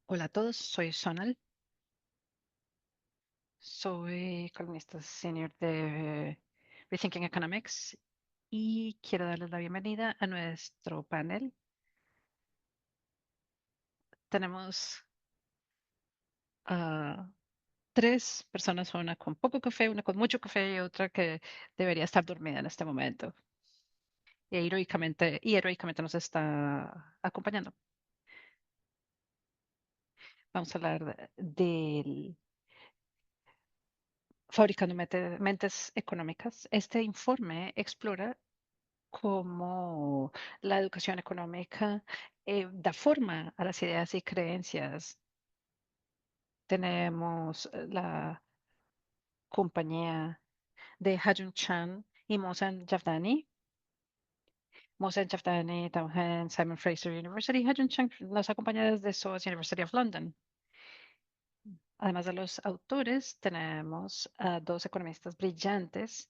Hola a todos, soy Sonal, soy columnista senior de Rethinking Economics y quiero darles la bienvenida a nuestro panel. Tenemos a tres personas, una con poco café, una con mucho café y otra que debería estar dormida en este momento. Y heroicamente nos está acompañando. Vamos a hablar del Fabricando Mentes Económicas. Este informe explora cómo la educación económica da forma a las ideas y creencias. Tenemos la compañía de Hajun Chan y Mohsen Javdani. Mohsen Javdani trabaja en Simon Fraser University. Hajun Chan nos acompaña desde SOAS University of London. Además de los autores, tenemos a dos economistas brillantes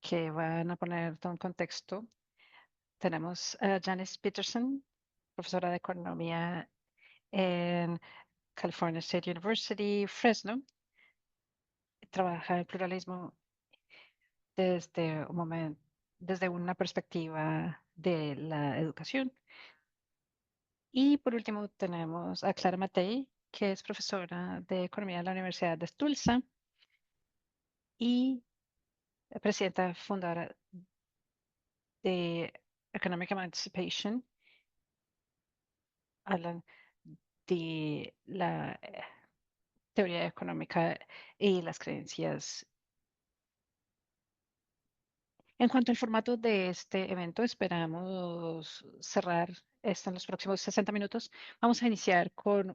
que van a poner todo en contexto. Tenemos a Janice Peterson, profesora de economía en California State University, Fresno. Trabaja el pluralismo desde un momento, desde una perspectiva de la educación. Y por último tenemos a Clara Matei, que es profesora de economía en la Universidad de Tulsa y presidenta fundadora de Economic Emancipation. Hablan de la teoría económica y las creencias. En cuanto al formato de este evento, esperamos cerrar esto en los próximos 60 minutos. Vamos a iniciar con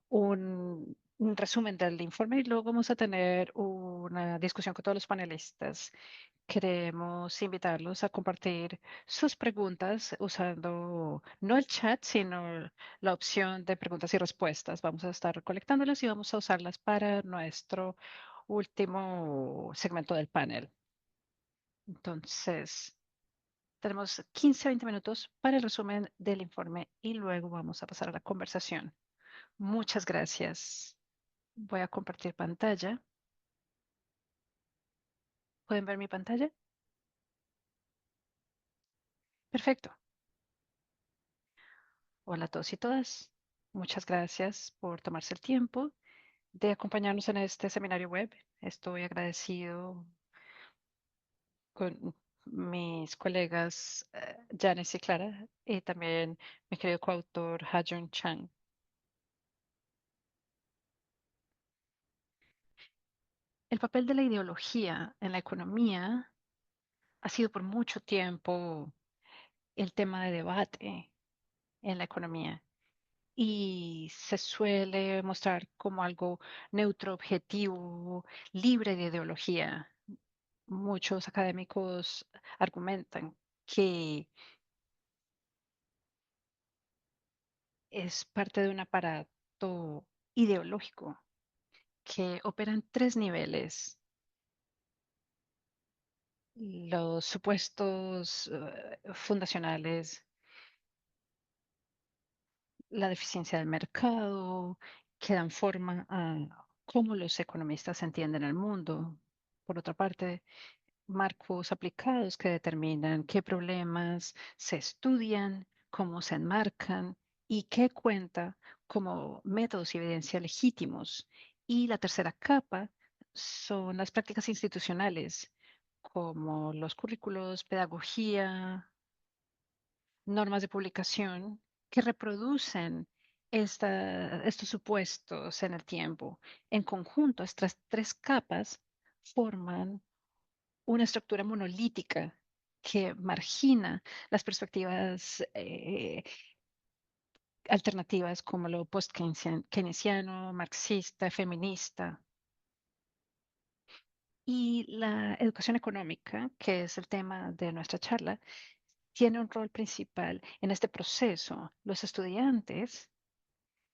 un resumen del informe y luego vamos a tener una discusión con todos los panelistas. Queremos invitarlos a compartir sus preguntas usando no el chat, sino la opción de preguntas y respuestas. Vamos a estar recolectándolas y vamos a usarlas para nuestro último segmento del panel. Entonces, tenemos 15 a 20 minutos para el resumen del informe y luego vamos a pasar a la conversación. Muchas gracias. Voy a compartir pantalla. ¿Pueden ver mi pantalla? Perfecto. Hola a todos y todas. Muchas gracias por tomarse el tiempo de acompañarnos en este seminario web. Estoy agradecido con mis colegas Janice y Clara y también mi querido coautor Hajun Chang. El papel de la ideología en la economía ha sido por mucho tiempo el tema de debate en la economía y se suele mostrar como algo neutro, objetivo, libre de ideología. Muchos académicos argumentan que es parte de un aparato ideológico que opera en tres niveles: los supuestos fundacionales, la deficiencia del mercado, que dan forma a cómo los economistas entienden el mundo. Por otra parte, marcos aplicados que determinan qué problemas se estudian, cómo se enmarcan y qué cuenta como métodos y evidencia legítimos. Y la tercera capa son las prácticas institucionales, como los currículos, pedagogía, normas de publicación que reproducen estos supuestos en el tiempo. En conjunto, estas tres capas forman una estructura monolítica que margina las perspectivas alternativas como lo post-keynesiano, marxista, feminista. Y la educación económica, que es el tema de nuestra charla, tiene un rol principal en este proceso. Los estudiantes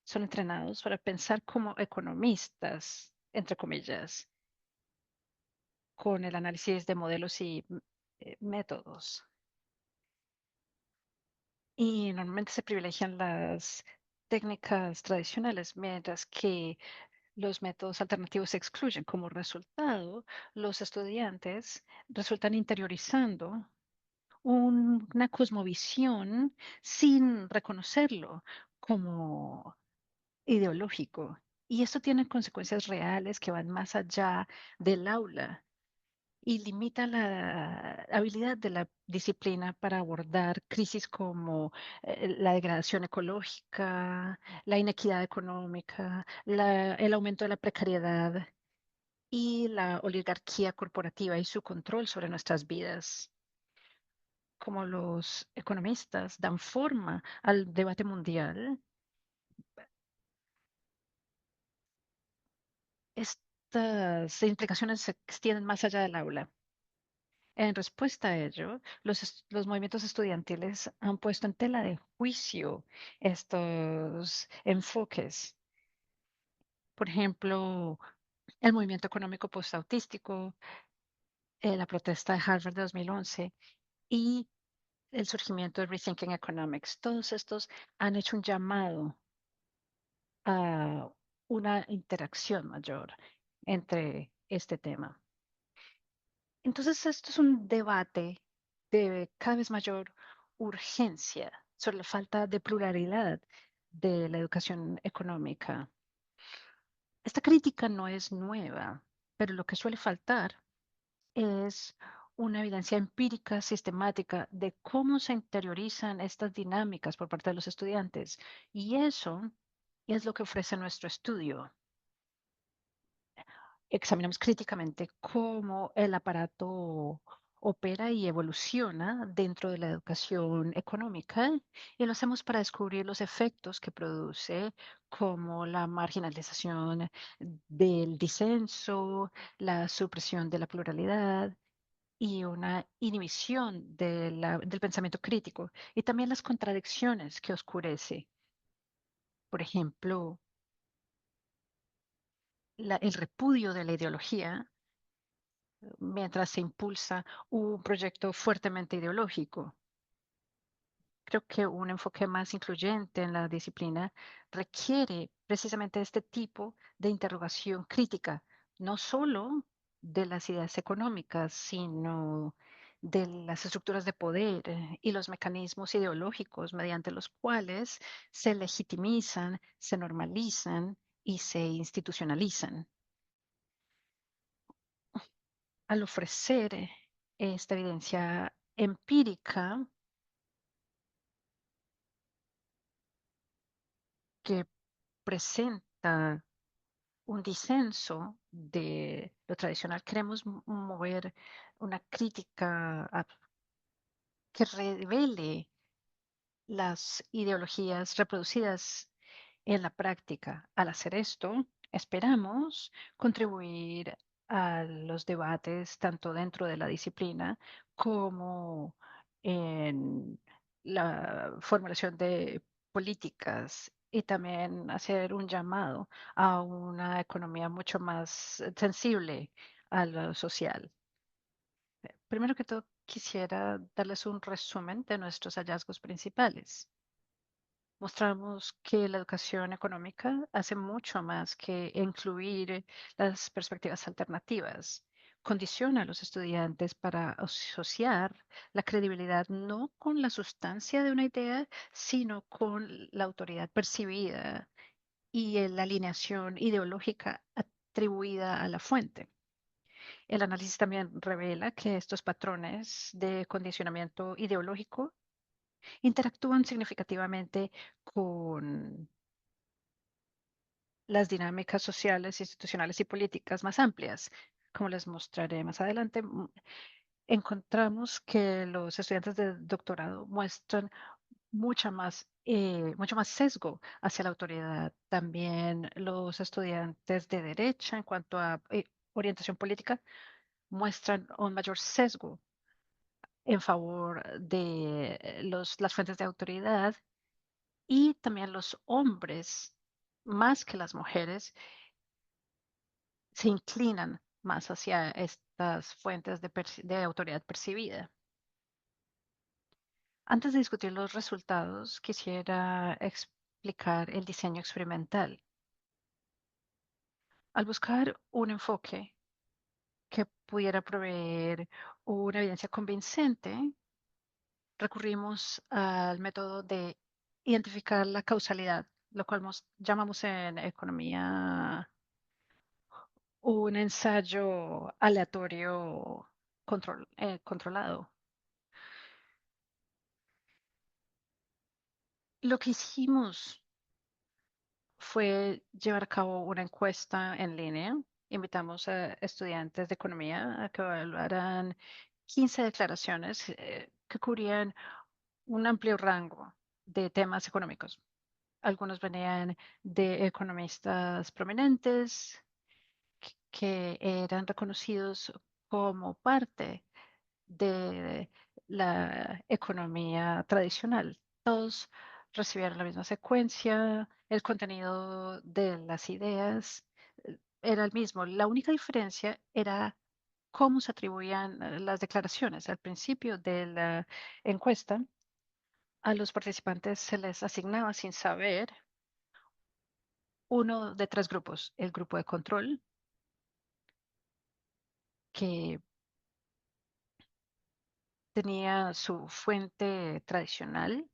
son entrenados para pensar como economistas, entre comillas, con el análisis de modelos y métodos. Y normalmente se privilegian las técnicas tradicionales, mientras que los métodos alternativos se excluyen. Como resultado, los estudiantes resultan interiorizando una cosmovisión sin reconocerlo como ideológico. Y esto tiene consecuencias reales que van más allá del aula y limita la habilidad de la disciplina para abordar crisis como la degradación ecológica, la inequidad económica, el aumento de la precariedad y la oligarquía corporativa y su control sobre nuestras vidas. Como los economistas dan forma al debate mundial, estas implicaciones se extienden más allá del aula. En respuesta a ello, los movimientos estudiantiles han puesto en tela de juicio estos enfoques. Por ejemplo, el movimiento económico postautístico, la protesta de Harvard de 2011 y el surgimiento de Rethinking Economics. Todos estos han hecho un llamado a una interacción mayor entre este tema. Entonces, esto es un debate de cada vez mayor urgencia sobre la falta de pluralidad de la educación económica. Esta crítica no es nueva, pero lo que suele faltar es una evidencia empírica sistemática de cómo se interiorizan estas dinámicas por parte de los estudiantes. Y eso es lo que ofrece nuestro estudio. Examinamos críticamente cómo el aparato opera y evoluciona dentro de la educación económica y lo hacemos para descubrir los efectos que produce, como la marginalización del disenso, la supresión de la pluralidad y una inhibición del pensamiento crítico, y también las contradicciones que oscurece. Por ejemplo, el repudio de la ideología mientras se impulsa un proyecto fuertemente ideológico. Creo que un enfoque más incluyente en la disciplina requiere precisamente este tipo de interrogación crítica, no solo de las ideas económicas, sino de las estructuras de poder y los mecanismos ideológicos mediante los cuales se legitimizan, se normalizan y se institucionalizan. Al ofrecer esta evidencia empírica que presenta un disenso de lo tradicional, queremos mover una crítica que revele las ideologías reproducidas en la práctica. Al hacer esto, esperamos contribuir a los debates tanto dentro de la disciplina como en la formulación de políticas y también hacer un llamado a una economía mucho más sensible a lo social. Primero que todo, quisiera darles un resumen de nuestros hallazgos principales. Mostramos que la educación económica hace mucho más que incluir las perspectivas alternativas. Condiciona a los estudiantes para asociar la credibilidad no con la sustancia de una idea, sino con la autoridad percibida y la alineación ideológica atribuida a la fuente. El análisis también revela que estos patrones de condicionamiento ideológico interactúan significativamente con las dinámicas sociales, institucionales y políticas más amplias. Como les mostraré más adelante, encontramos que los estudiantes de doctorado muestran mucho más sesgo hacia la autoridad. También los estudiantes de derecha, en cuanto a orientación política, muestran un mayor sesgo en favor de las fuentes de autoridad, y también los hombres, más que las mujeres, se inclinan más hacia estas fuentes de autoridad percibida. Antes de discutir los resultados, quisiera aplicar el diseño experimental. Al buscar un enfoque que pudiera proveer una evidencia convincente, recurrimos al método de identificar la causalidad, lo cual llamamos en economía un ensayo aleatorio controlado. Lo que hicimos fue llevar a cabo una encuesta en línea. Invitamos a estudiantes de economía a que evaluaran 15 declaraciones que cubrían un amplio rango de temas económicos. Algunos venían de economistas prominentes que eran reconocidos como parte de la economía tradicional. Todos recibieron la misma secuencia, el contenido de las ideas era el mismo. La única diferencia era cómo se atribuían las declaraciones. Al principio de la encuesta, a los participantes se les asignaba sin saber uno de tres grupos. El grupo de control, que tenía su fuente tradicional,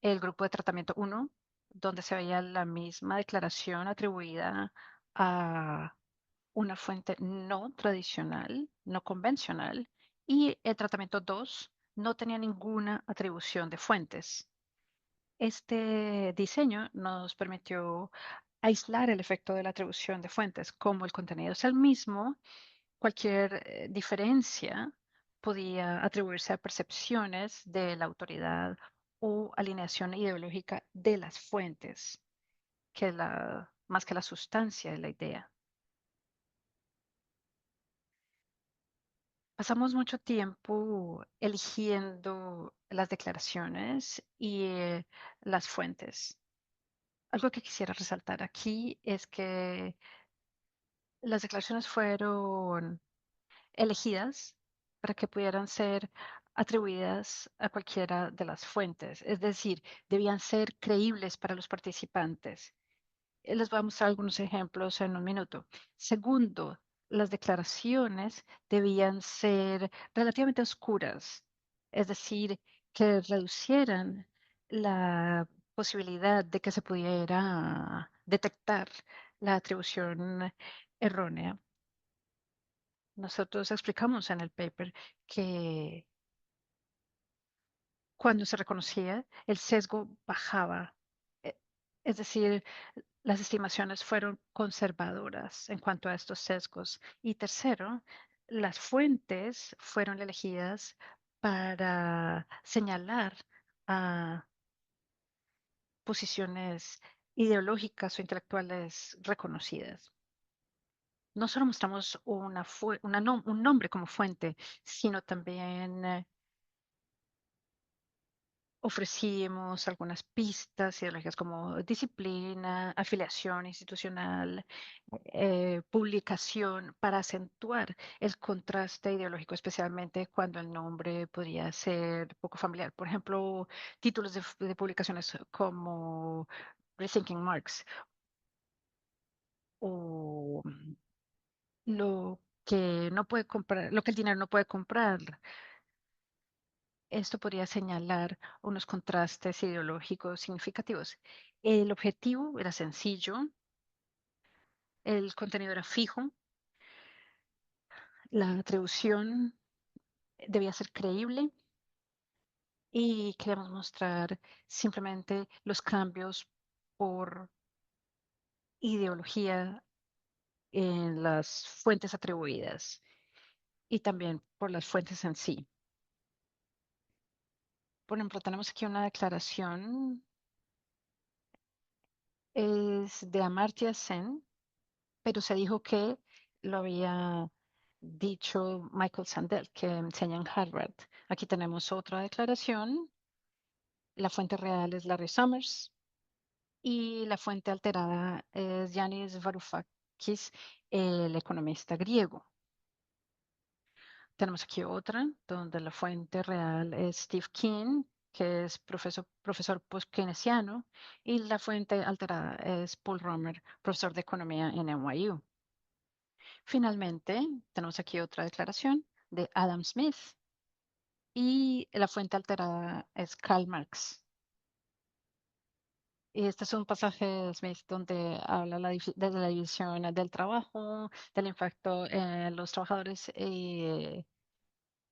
el grupo de tratamiento uno, donde se veía la misma declaración atribuida a una fuente no tradicional, no convencional, y el tratamiento 2 no tenía ninguna atribución de fuentes. Este diseño nos permitió aislar el efecto de la atribución de fuentes. Como el contenido es el mismo, cualquier diferencia podía atribuirse a percepciones de la autoridad o alineación ideológica de las fuentes, más que la sustancia de la idea. Pasamos mucho tiempo eligiendo las declaraciones y las fuentes. Algo que quisiera resaltar aquí es que las declaraciones fueron elegidas para que pudieran ser atribuidas a cualquiera de las fuentes, es decir, debían ser creíbles para los participantes. Les voy a mostrar algunos ejemplos en un minuto. Segundo, las declaraciones debían ser relativamente oscuras, es decir, que reducieran la posibilidad de que se pudiera detectar la atribución errónea. Nosotros explicamos en el paper que cuando se reconocía, el sesgo bajaba. E- Es decir, las estimaciones fueron conservadoras en cuanto a estos sesgos. Y tercero, las fuentes fueron elegidas para señalar a posiciones ideológicas o intelectuales reconocidas. No solo mostramos un nombre como fuente, sino también ofrecimos algunas pistas ideológicas como disciplina, afiliación institucional, publicación para acentuar el contraste ideológico, especialmente cuando el nombre podría ser poco familiar. Por ejemplo, títulos de publicaciones como Rethinking Marx o lo que no puede comprar, lo que el dinero no puede comprar. Esto podría señalar unos contrastes ideológicos significativos. El objetivo era sencillo, el contenido era fijo, la atribución debía ser creíble y queríamos mostrar simplemente los cambios por ideología en las fuentes atribuidas y también por las fuentes en sí. Por ejemplo, tenemos aquí una declaración, es de Amartya Sen, pero se dijo que lo había dicho Michael Sandel, que enseña en Harvard. Aquí tenemos otra declaración. La fuente real es Larry Summers y la fuente alterada es Yanis Varoufakis, el economista griego. Tenemos aquí otra donde la fuente real es Steve Keen, que es profesor post-keynesiano, y la fuente alterada es Paul Romer, profesor de economía en NYU. Finalmente, tenemos aquí otra declaración de Adam Smith y la fuente alterada es Karl Marx. Y este es un pasaje de Smith donde habla de la división del trabajo, del impacto en los trabajadores y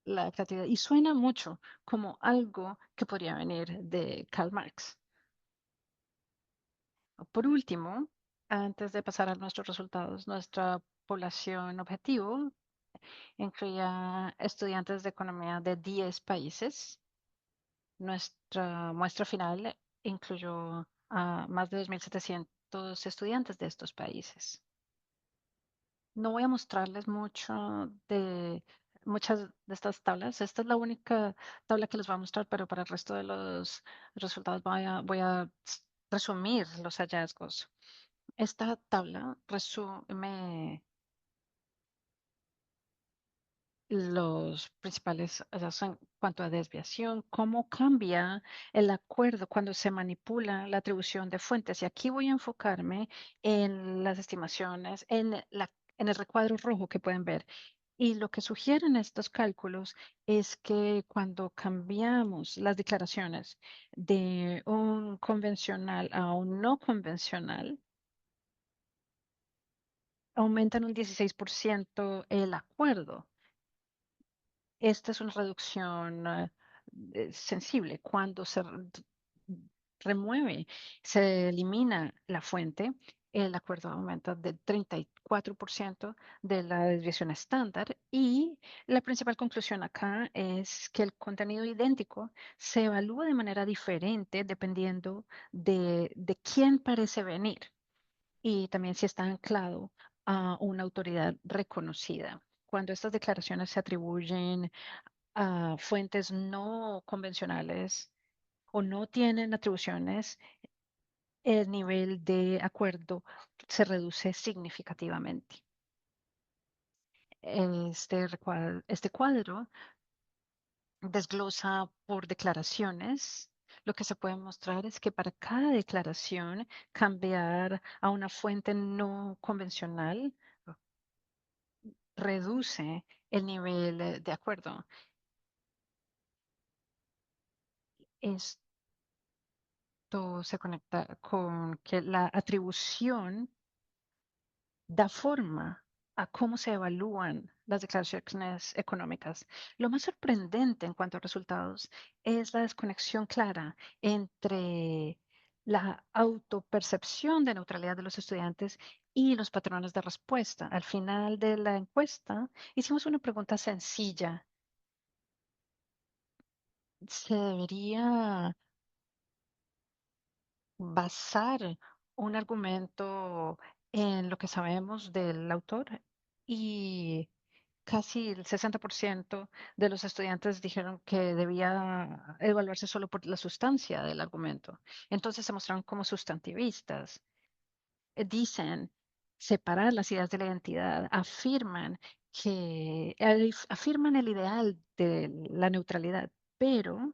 la creatividad. Y suena mucho como algo que podría venir de Karl Marx. Por último, antes de pasar a nuestros resultados, nuestra población objetivo incluía estudiantes de economía de 10 países. Nuestra muestra final incluyó a más de 2.700 estudiantes de estos países. No voy a mostrarles muchas de estas tablas. Esta es la única tabla que les voy a mostrar, pero para el resto de los resultados voy a resumir los hallazgos. Esta tabla resume los principales hallazgos en cuanto a desviación, cómo cambia el acuerdo cuando se manipula la atribución de fuentes. Y aquí voy a enfocarme en las estimaciones, en el recuadro rojo que pueden ver. Y lo que sugieren estos cálculos es que cuando cambiamos las declaraciones de un convencional a un no convencional, aumentan un 16% el acuerdo. Esta es una reducción sensible. Cuando remueve, se elimina la fuente, el acuerdo aumenta del 34% de la desviación estándar y la principal conclusión acá es que el contenido idéntico se evalúa de manera diferente dependiendo de quién parece venir y también si está anclado a una autoridad reconocida. Cuando estas declaraciones se atribuyen a fuentes no convencionales o no tienen atribuciones, el nivel de acuerdo se reduce significativamente. Este cuadro desglosa por declaraciones. Lo que se puede mostrar es que para cada declaración, cambiar a una fuente no convencional reduce el nivel de acuerdo. Esto se conecta con que la atribución da forma a cómo se evalúan las declaraciones económicas. Lo más sorprendente en cuanto a resultados es la desconexión clara entre la autopercepción de neutralidad de los estudiantes y los patrones de respuesta. Al final de la encuesta hicimos una pregunta sencilla. ¿Se debería basar un argumento en lo que sabemos del autor? Y casi el 60% de los estudiantes dijeron que debía evaluarse solo por la sustancia del argumento. Entonces se mostraron como sustantivistas. Dicen separar las ideas de la identidad, afirman el ideal de la neutralidad, pero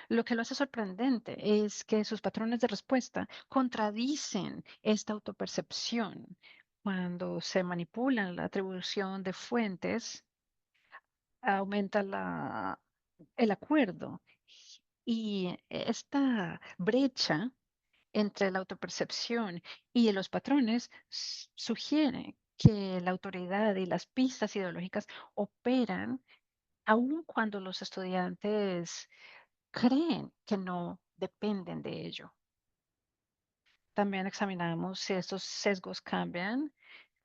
lo que lo hace sorprendente es que sus patrones de respuesta contradicen esta autopercepción. Cuando se manipula la atribución de fuentes, aumenta el acuerdo. Y esta brecha entre la autopercepción y los patrones sugiere que la autoridad y las pistas ideológicas operan aun cuando los estudiantes creen que no dependen de ello. También examinamos si estos sesgos cambian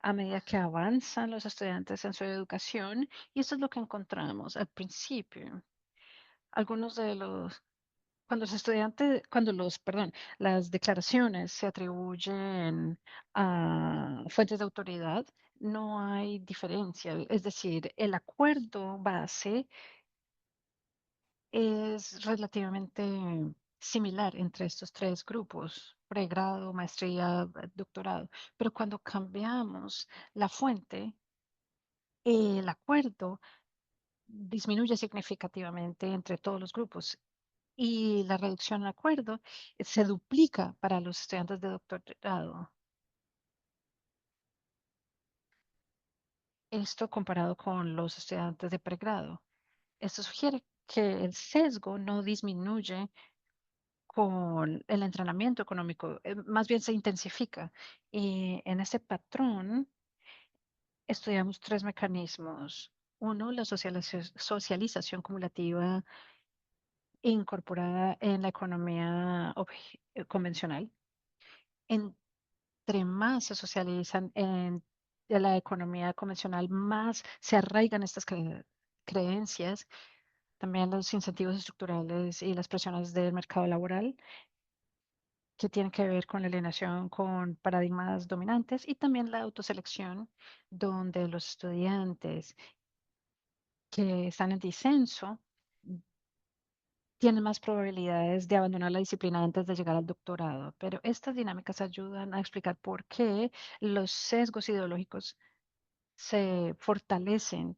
a medida que avanzan los estudiantes en su educación y esto es lo que encontramos al principio. Algunos de los perdón, las declaraciones se atribuyen a fuentes de autoridad, no hay diferencia. Es decir, el acuerdo base es relativamente similar entre estos tres grupos, pregrado, maestría, doctorado. Pero cuando cambiamos la fuente, el acuerdo disminuye significativamente entre todos los grupos. y la reducción al acuerdo se duplica para los estudiantes de doctorado. Esto comparado con los estudiantes de pregrado. Esto sugiere que el sesgo no disminuye con el entrenamiento económico, más bien se intensifica. Y en ese patrón estudiamos tres mecanismos. Uno, la socialización cumulativa incorporada en la economía convencional. Entre más se socializan de la economía convencional, más se arraigan estas creencias, también los incentivos estructurales y las presiones del mercado laboral que tienen que ver con la alienación con paradigmas dominantes y también la autoselección, donde los estudiantes que están en disenso tienen más probabilidades de abandonar la disciplina antes de llegar al doctorado. Pero estas dinámicas ayudan a explicar por qué los sesgos ideológicos se fortalecen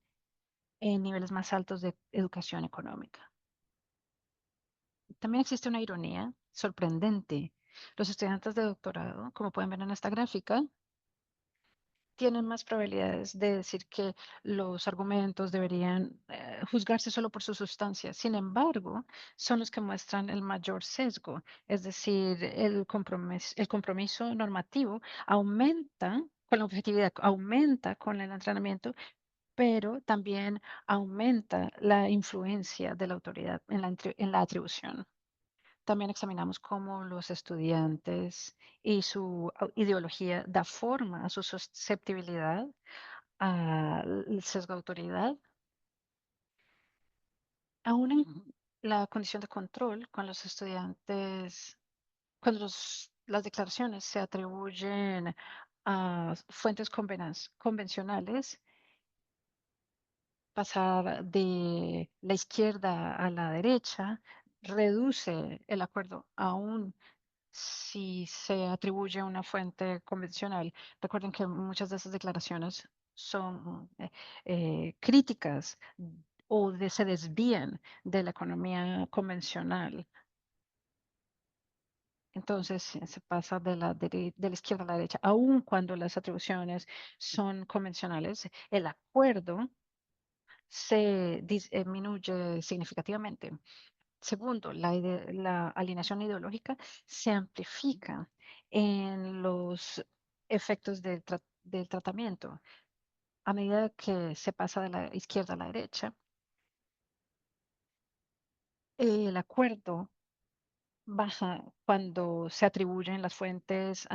en niveles más altos de educación económica. También existe una ironía sorprendente. Los estudiantes de doctorado, como pueden ver en esta gráfica, tienen más probabilidades de decir que los argumentos deberían juzgarse solo por su sustancia. Sin embargo, son los que muestran el mayor sesgo, es decir, el compromiso normativo aumenta con la objetividad, aumenta con el entrenamiento, pero también aumenta la influencia de la autoridad en en la atribución. También examinamos cómo los estudiantes y su ideología da forma a su susceptibilidad al sesgo de autoridad, aún en la condición de control, con los estudiantes, cuando las declaraciones se atribuyen a fuentes convencionales, pasar de la izquierda a la derecha reduce el acuerdo aún si se atribuye a una fuente convencional. Recuerden que muchas de esas declaraciones son críticas se desvían de la economía convencional. Entonces se pasa de de la izquierda a la derecha. Aun cuando las atribuciones son convencionales, el acuerdo se disminuye significativamente. Segundo, la alineación ideológica se amplifica en los efectos del tratamiento. A medida que se pasa de la izquierda a la derecha, el acuerdo baja cuando se atribuyen las fuentes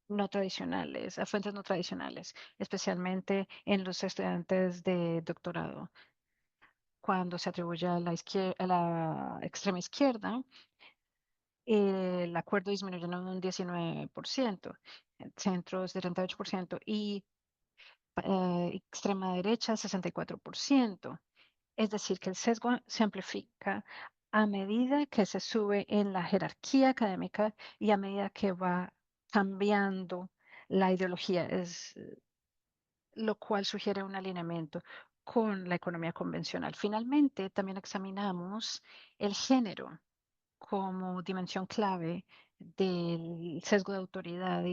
no tradicionales, a fuentes no tradicionales, especialmente en los estudiantes de doctorado. Cuando se atribuye a a la extrema izquierda, el acuerdo disminuyó en un 19%, centros de 38% y extrema derecha 64%. Es decir, que el sesgo se amplifica a medida que se sube en la jerarquía académica y a medida que va cambiando la ideología, lo cual sugiere un alineamiento con la economía convencional. Finalmente, también examinamos el género como dimensión clave del sesgo de autoridad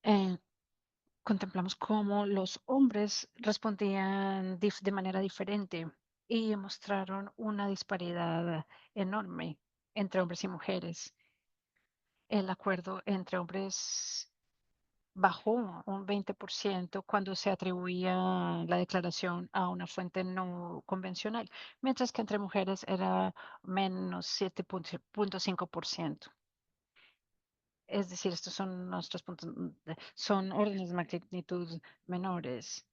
eh, contemplamos cómo los hombres respondían de manera diferente y mostraron una disparidad enorme entre hombres y mujeres. El acuerdo entre hombres bajó un 20% cuando se atribuía la declaración a una fuente no convencional, mientras que entre mujeres era menos 7,5%. Es decir, estos son nuestros puntos, son órdenes de magnitud menores.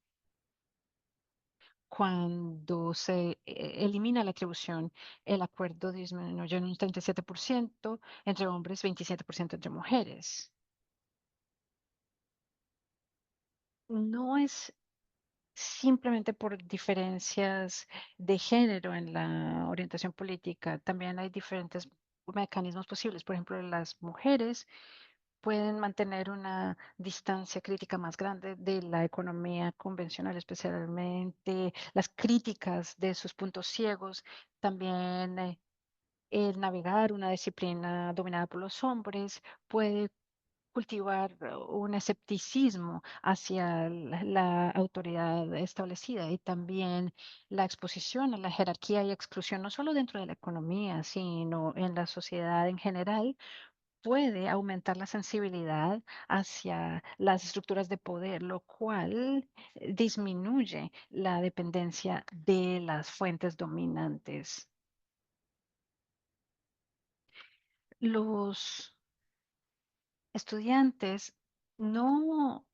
Cuando se elimina la atribución, el acuerdo disminuyó en un 37% entre hombres, 27% entre mujeres. No es simplemente por diferencias de género en la orientación política, también hay diferentes mecanismos posibles. Por ejemplo, las mujeres pueden mantener una distancia crítica más grande de la economía convencional, especialmente las críticas de sus puntos ciegos, también el navegar una disciplina dominada por los hombres puede cultivar un escepticismo hacia la autoridad establecida y también la exposición a la jerarquía y exclusión, no solo dentro de la economía, sino en la sociedad en general, puede aumentar la sensibilidad hacia las estructuras de poder, lo cual disminuye la dependencia de las fuentes dominantes. Los estudiantes no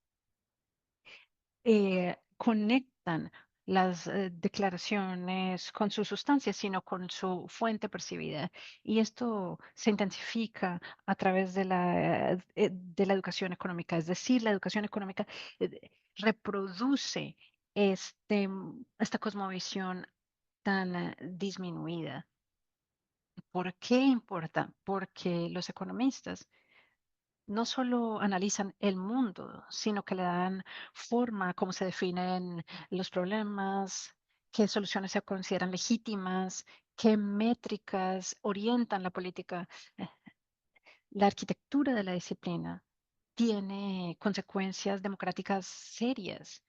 conectan las declaraciones con su sustancia, sino con su fuente percibida. Y esto se intensifica a través de la educación económica. Es decir, la educación económica reproduce esta cosmovisión tan disminuida. ¿Por qué importa? Porque los economistas no solo analizan el mundo, sino que le dan forma a cómo se definen los problemas, qué soluciones se consideran legítimas, qué métricas orientan la política. Eh, La arquitectura de la disciplina tiene consecuencias democráticas serias.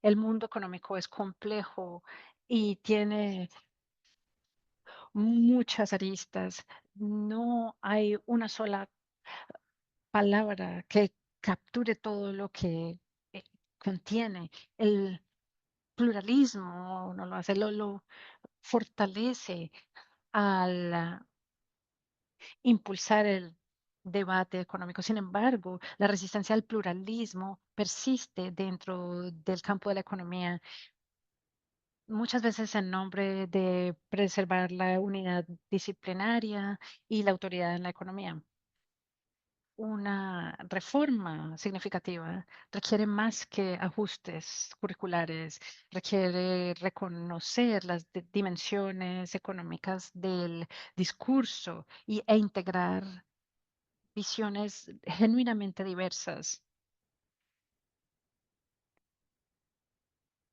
El mundo económico es complejo y tiene muchas aristas. No hay una sola palabra que capture todo lo que eh, contiene. El pluralismo no lo hace, lo fortalece al impulsar el debate económico. Sin embargo, la resistencia al pluralismo persiste dentro del campo de la economía, muchas veces en nombre de preservar la unidad disciplinaria y la autoridad en la economía. Una reforma significativa requiere más que ajustes curriculares, requiere reconocer las dimensiones económicas del discurso e integrar visiones genuinamente diversas.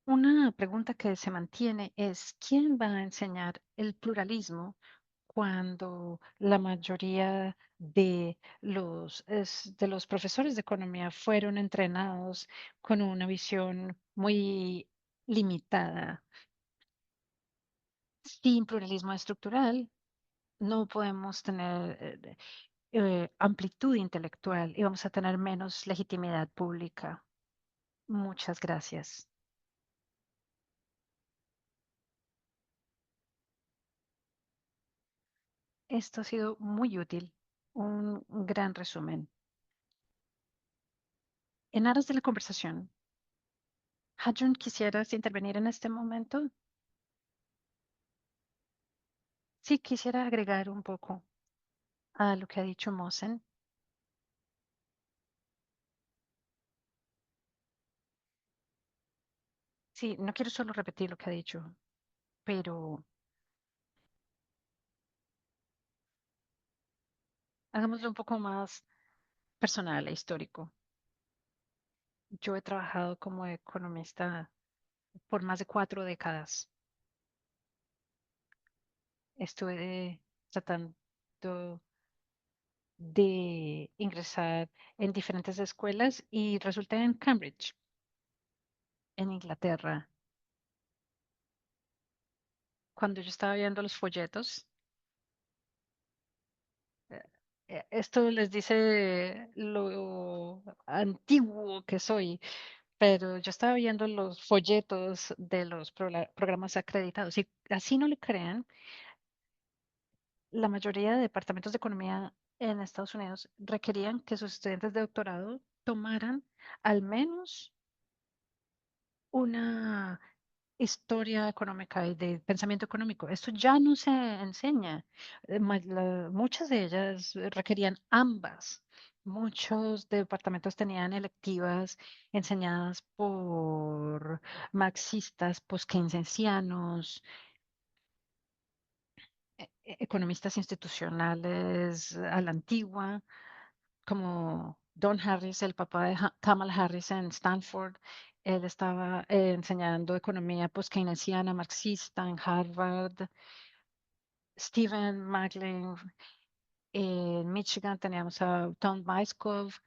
Una pregunta que se mantiene es, ¿quién va a enseñar el pluralismo cuando la mayoría de los profesores de economía fueron entrenados con una visión muy limitada? Sin pluralismo estructural, no podemos tener amplitud intelectual y vamos a tener menos legitimidad pública. Muchas gracias. Esto ha sido muy útil. Un gran resumen. En aras de la conversación, Hajun, ¿quisieras intervenir en este momento? Sí, quisiera agregar un poco a lo que ha dicho Mosen. Sí, no quiero solo repetir lo que ha dicho, pero hagámoslo un poco más personal e histórico. Yo he trabajado como economista por más de 4 décadas. Estuve tratando de ingresar en diferentes escuelas y resulté en Cambridge, en Inglaterra. Cuando yo estaba viendo los folletos, eh, esto les dice lo antiguo que soy, pero yo estaba viendo los folletos de los programas acreditados y así no le crean, la mayoría de departamentos de economía en Estados Unidos requerían que sus estudiantes de doctorado tomaran al menos una historia económica y de pensamiento económico. Esto ya no se enseña. Muchas de ellas requerían ambas. Muchos departamentos tenían electivas enseñadas por marxistas, post-keynesianos, economistas institucionales a la antigua. como Don Harris, el papá de Kamala Harris en Stanford. Él estaba enseñando economía pues keynesiana, marxista en Harvard. Stephen Macklin en Michigan, teníamos a Tom Weiskopf.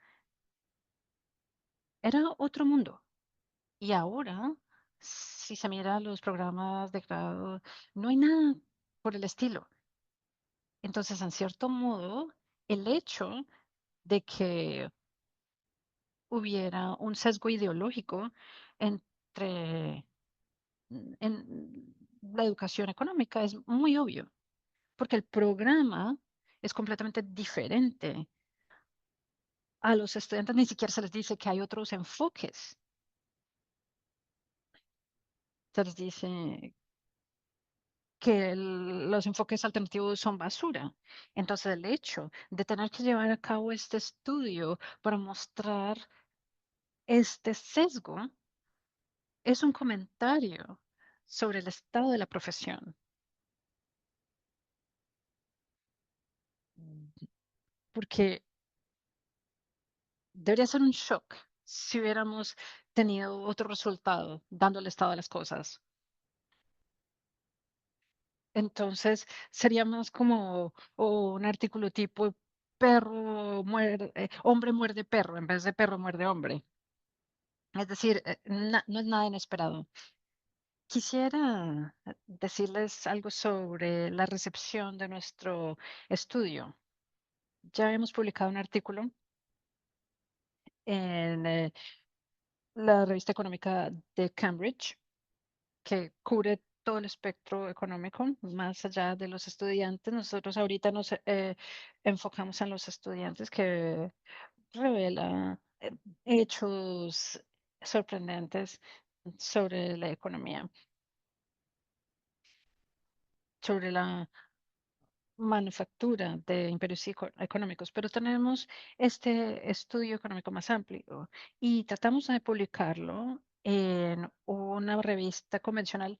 Era otro mundo. Y ahora, si se mira los programas de grado, no hay nada por el estilo. Entonces, en cierto modo, el hecho de que hubiera un sesgo ideológico entre en la educación económica es muy obvio, porque el programa es completamente diferente. A los estudiantes ni siquiera se les dice que hay otros enfoques. Se les dice que los enfoques alternativos son basura. Entonces, el hecho de tener que llevar a cabo este estudio para mostrar este sesgo es un comentario sobre el estado de la profesión, porque debería ser un shock si hubiéramos tenido otro resultado dando el estado de las cosas. Entonces, sería más como un artículo tipo perro muerde, hombre muerde perro en vez de perro muerde hombre. Es decir, no es nada inesperado. Quisiera decirles algo sobre la recepción de nuestro estudio. Ya hemos publicado un artículo en la revista económica de Cambridge que cubre todo el espectro económico, más allá de los estudiantes. Nosotros ahorita nos enfocamos en los estudiantes que revela hechos sorprendentes sobre la economía, sobre la manufactura de imperios económicos, pero tenemos este estudio económico más amplio y tratamos de publicarlo en una revista convencional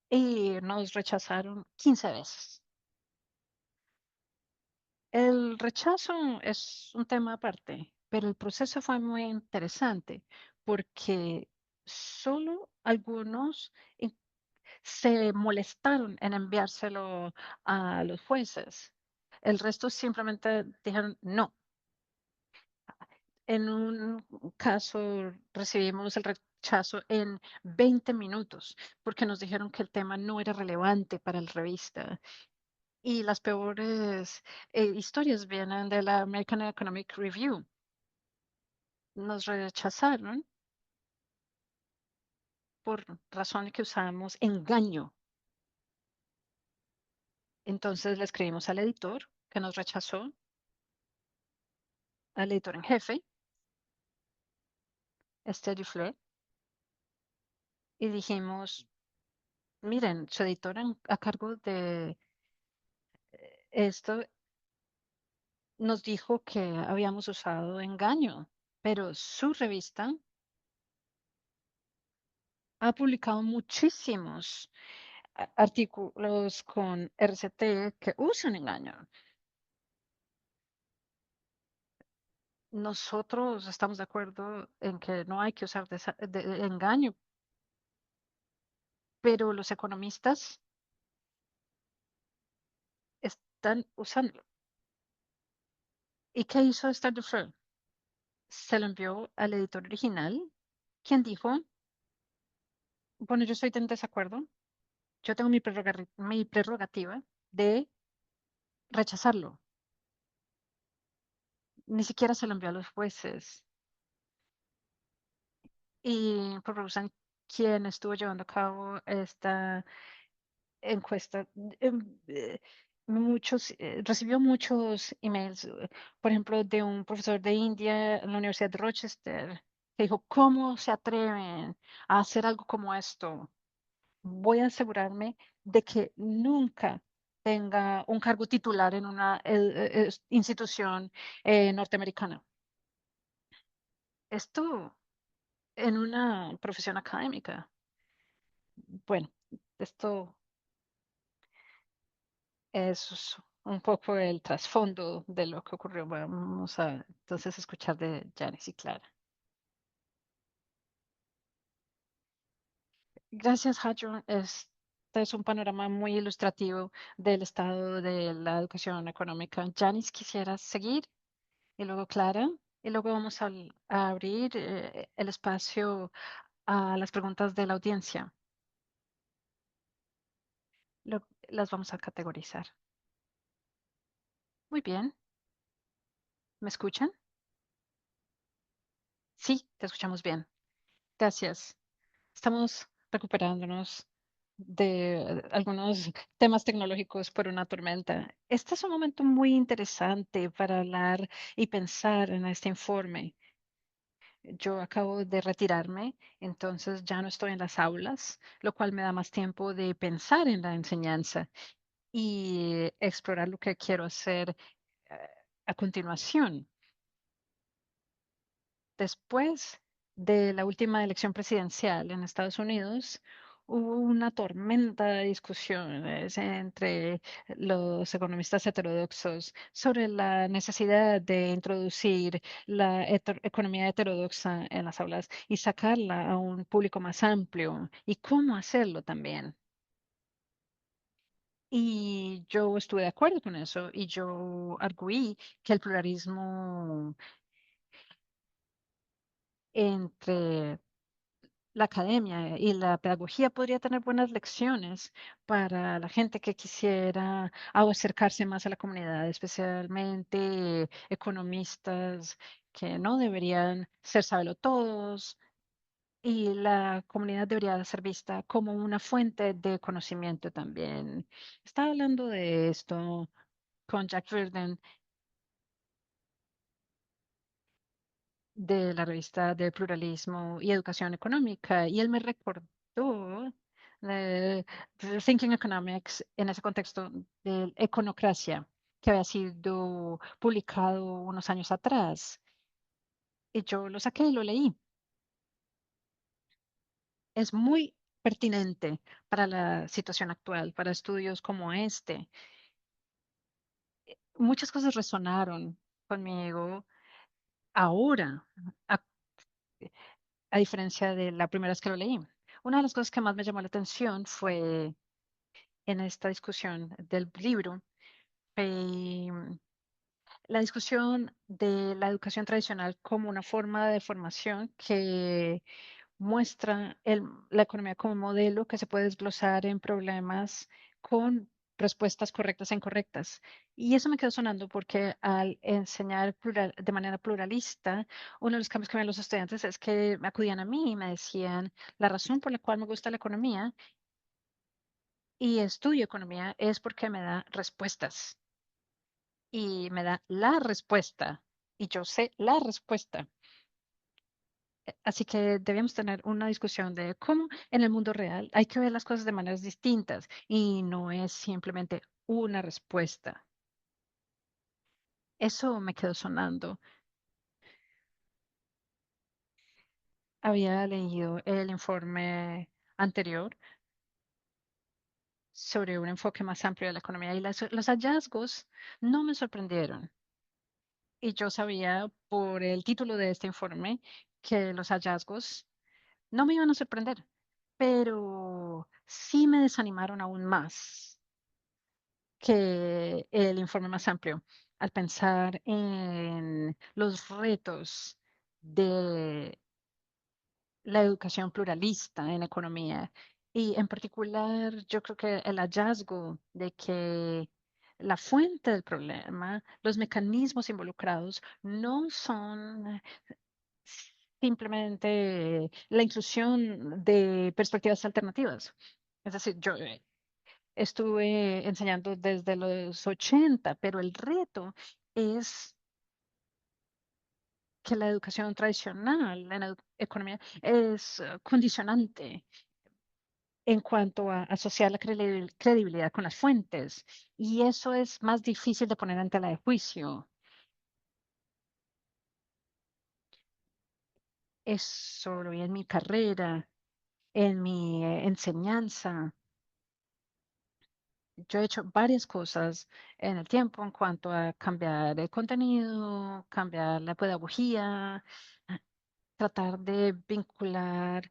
y nos rechazaron 15 veces. El rechazo es un tema aparte, pero el proceso fue muy interesante porque solo algunos se molestaron en enviárselo a los jueces. El resto simplemente dijeron no. En un caso recibimos el rechazo en 20 minutos porque nos dijeron que el tema no era relevante para la revista. Y las peores historias vienen de la American Economic Review. Nos rechazaron por razón de que usamos engaño. Entonces le escribimos al editor que nos rechazó, al editor en jefe, Esther Duflo, y dijimos, miren, su editor a cargo de esto nos dijo que habíamos usado engaño, pero su revista ha publicado muchísimos artículos con RCT que usan engaño. Nosotros estamos de acuerdo en que no hay que usar de engaño, pero los economistas están usando. ¿Y qué hizo Esther Dufresne? Se lo envió al editor original, quien dijo, bueno, yo estoy en desacuerdo, yo tengo mi prerrogativa de rechazarlo. Ni siquiera se lo envió a los jueces. Y por Rosen, quien estuvo llevando a cabo esta encuesta, recibió muchos emails, por ejemplo, de un profesor de India en la Universidad de Rochester, que dijo, ¿cómo se atreven a hacer algo como esto? Voy a asegurarme de que nunca tenga un cargo titular en una institución norteamericana. Esto en una profesión académica. Bueno, esto es un poco el trasfondo de lo que ocurrió. Vamos a entonces escuchar de Janice y Clara. Gracias, Hajo. Este es un panorama muy ilustrativo del estado de la educación económica. Janice, ¿quisiera seguir? Y luego Clara. Y luego vamos a abrir el espacio a las preguntas de la audiencia. Las vamos a categorizar. Muy bien. ¿Me escuchan? Sí, te escuchamos bien. Gracias. Estamos recuperándonos de algunos temas tecnológicos por una tormenta. Este es un momento muy interesante para hablar y pensar en este informe. Yo acabo de retirarme, entonces ya no estoy en las aulas, lo cual me da más tiempo de pensar en la enseñanza y explorar lo que quiero hacer eh, a continuación. Después de la última elección presidencial en Estados Unidos, hubo una tormenta de discusiones entre los economistas heterodoxos sobre la necesidad de introducir la economía heterodoxa en las aulas y sacarla a un público más amplio y cómo hacerlo también. Y yo estuve de acuerdo con eso y yo arguí que el pluralismo entre la academia y la pedagogía podría tener buenas lecciones para la gente que quisiera acercarse más a la comunidad, especialmente economistas que no deberían ser sabelotodos y la comunidad debería ser vista como una fuente de conocimiento también. Estaba hablando de esto con Jack Virden de la revista de Pluralismo y Educación Económica y él me recordó de Thinking Economics en ese contexto de Econocracia, que había sido publicado unos años atrás. Y yo lo saqué y lo leí. Es muy pertinente para la situación actual, para estudios como este. Muchas cosas resonaron conmigo ahora, a, a diferencia de la primera vez que lo leí. Una de las cosas que más me llamó la atención fue en esta discusión del libro, fue la discusión de la educación tradicional como una forma de formación que muestra la economía como un modelo que se puede desglosar en problemas con respuestas correctas e incorrectas. Y eso me quedó sonando porque al enseñar de manera pluralista, uno de los cambios que ven los estudiantes es que me acudían a mí y me decían, la razón por la cual me gusta la economía y estudio economía es porque me da respuestas y me da la respuesta y yo sé la respuesta. Así que debemos tener una discusión de cómo en el mundo real hay que ver las cosas de maneras distintas y no es simplemente una respuesta. Eso me quedó sonando. Había leído el informe anterior sobre un enfoque más amplio de la economía y los hallazgos no me sorprendieron. Y yo sabía por el título de este informe que los hallazgos no me iban a sorprender, pero sí me desanimaron aún más que el informe más amplio al pensar en los retos de la educación pluralista en economía. Y en particular, yo creo que el hallazgo de que la fuente del problema, los mecanismos involucrados, no son simplemente la inclusión de perspectivas alternativas. Es decir, yo estuve enseñando desde los 80, pero el reto es que la educación tradicional en la economía es condicionante en cuanto a asociar la credibilidad con las fuentes. Y eso es más difícil de poner ante la de juicio. Eso lo vi en mi carrera, en mi enseñanza. Yo he hecho varias cosas en el tiempo en cuanto a cambiar el contenido, cambiar la pedagogía, tratar de vincular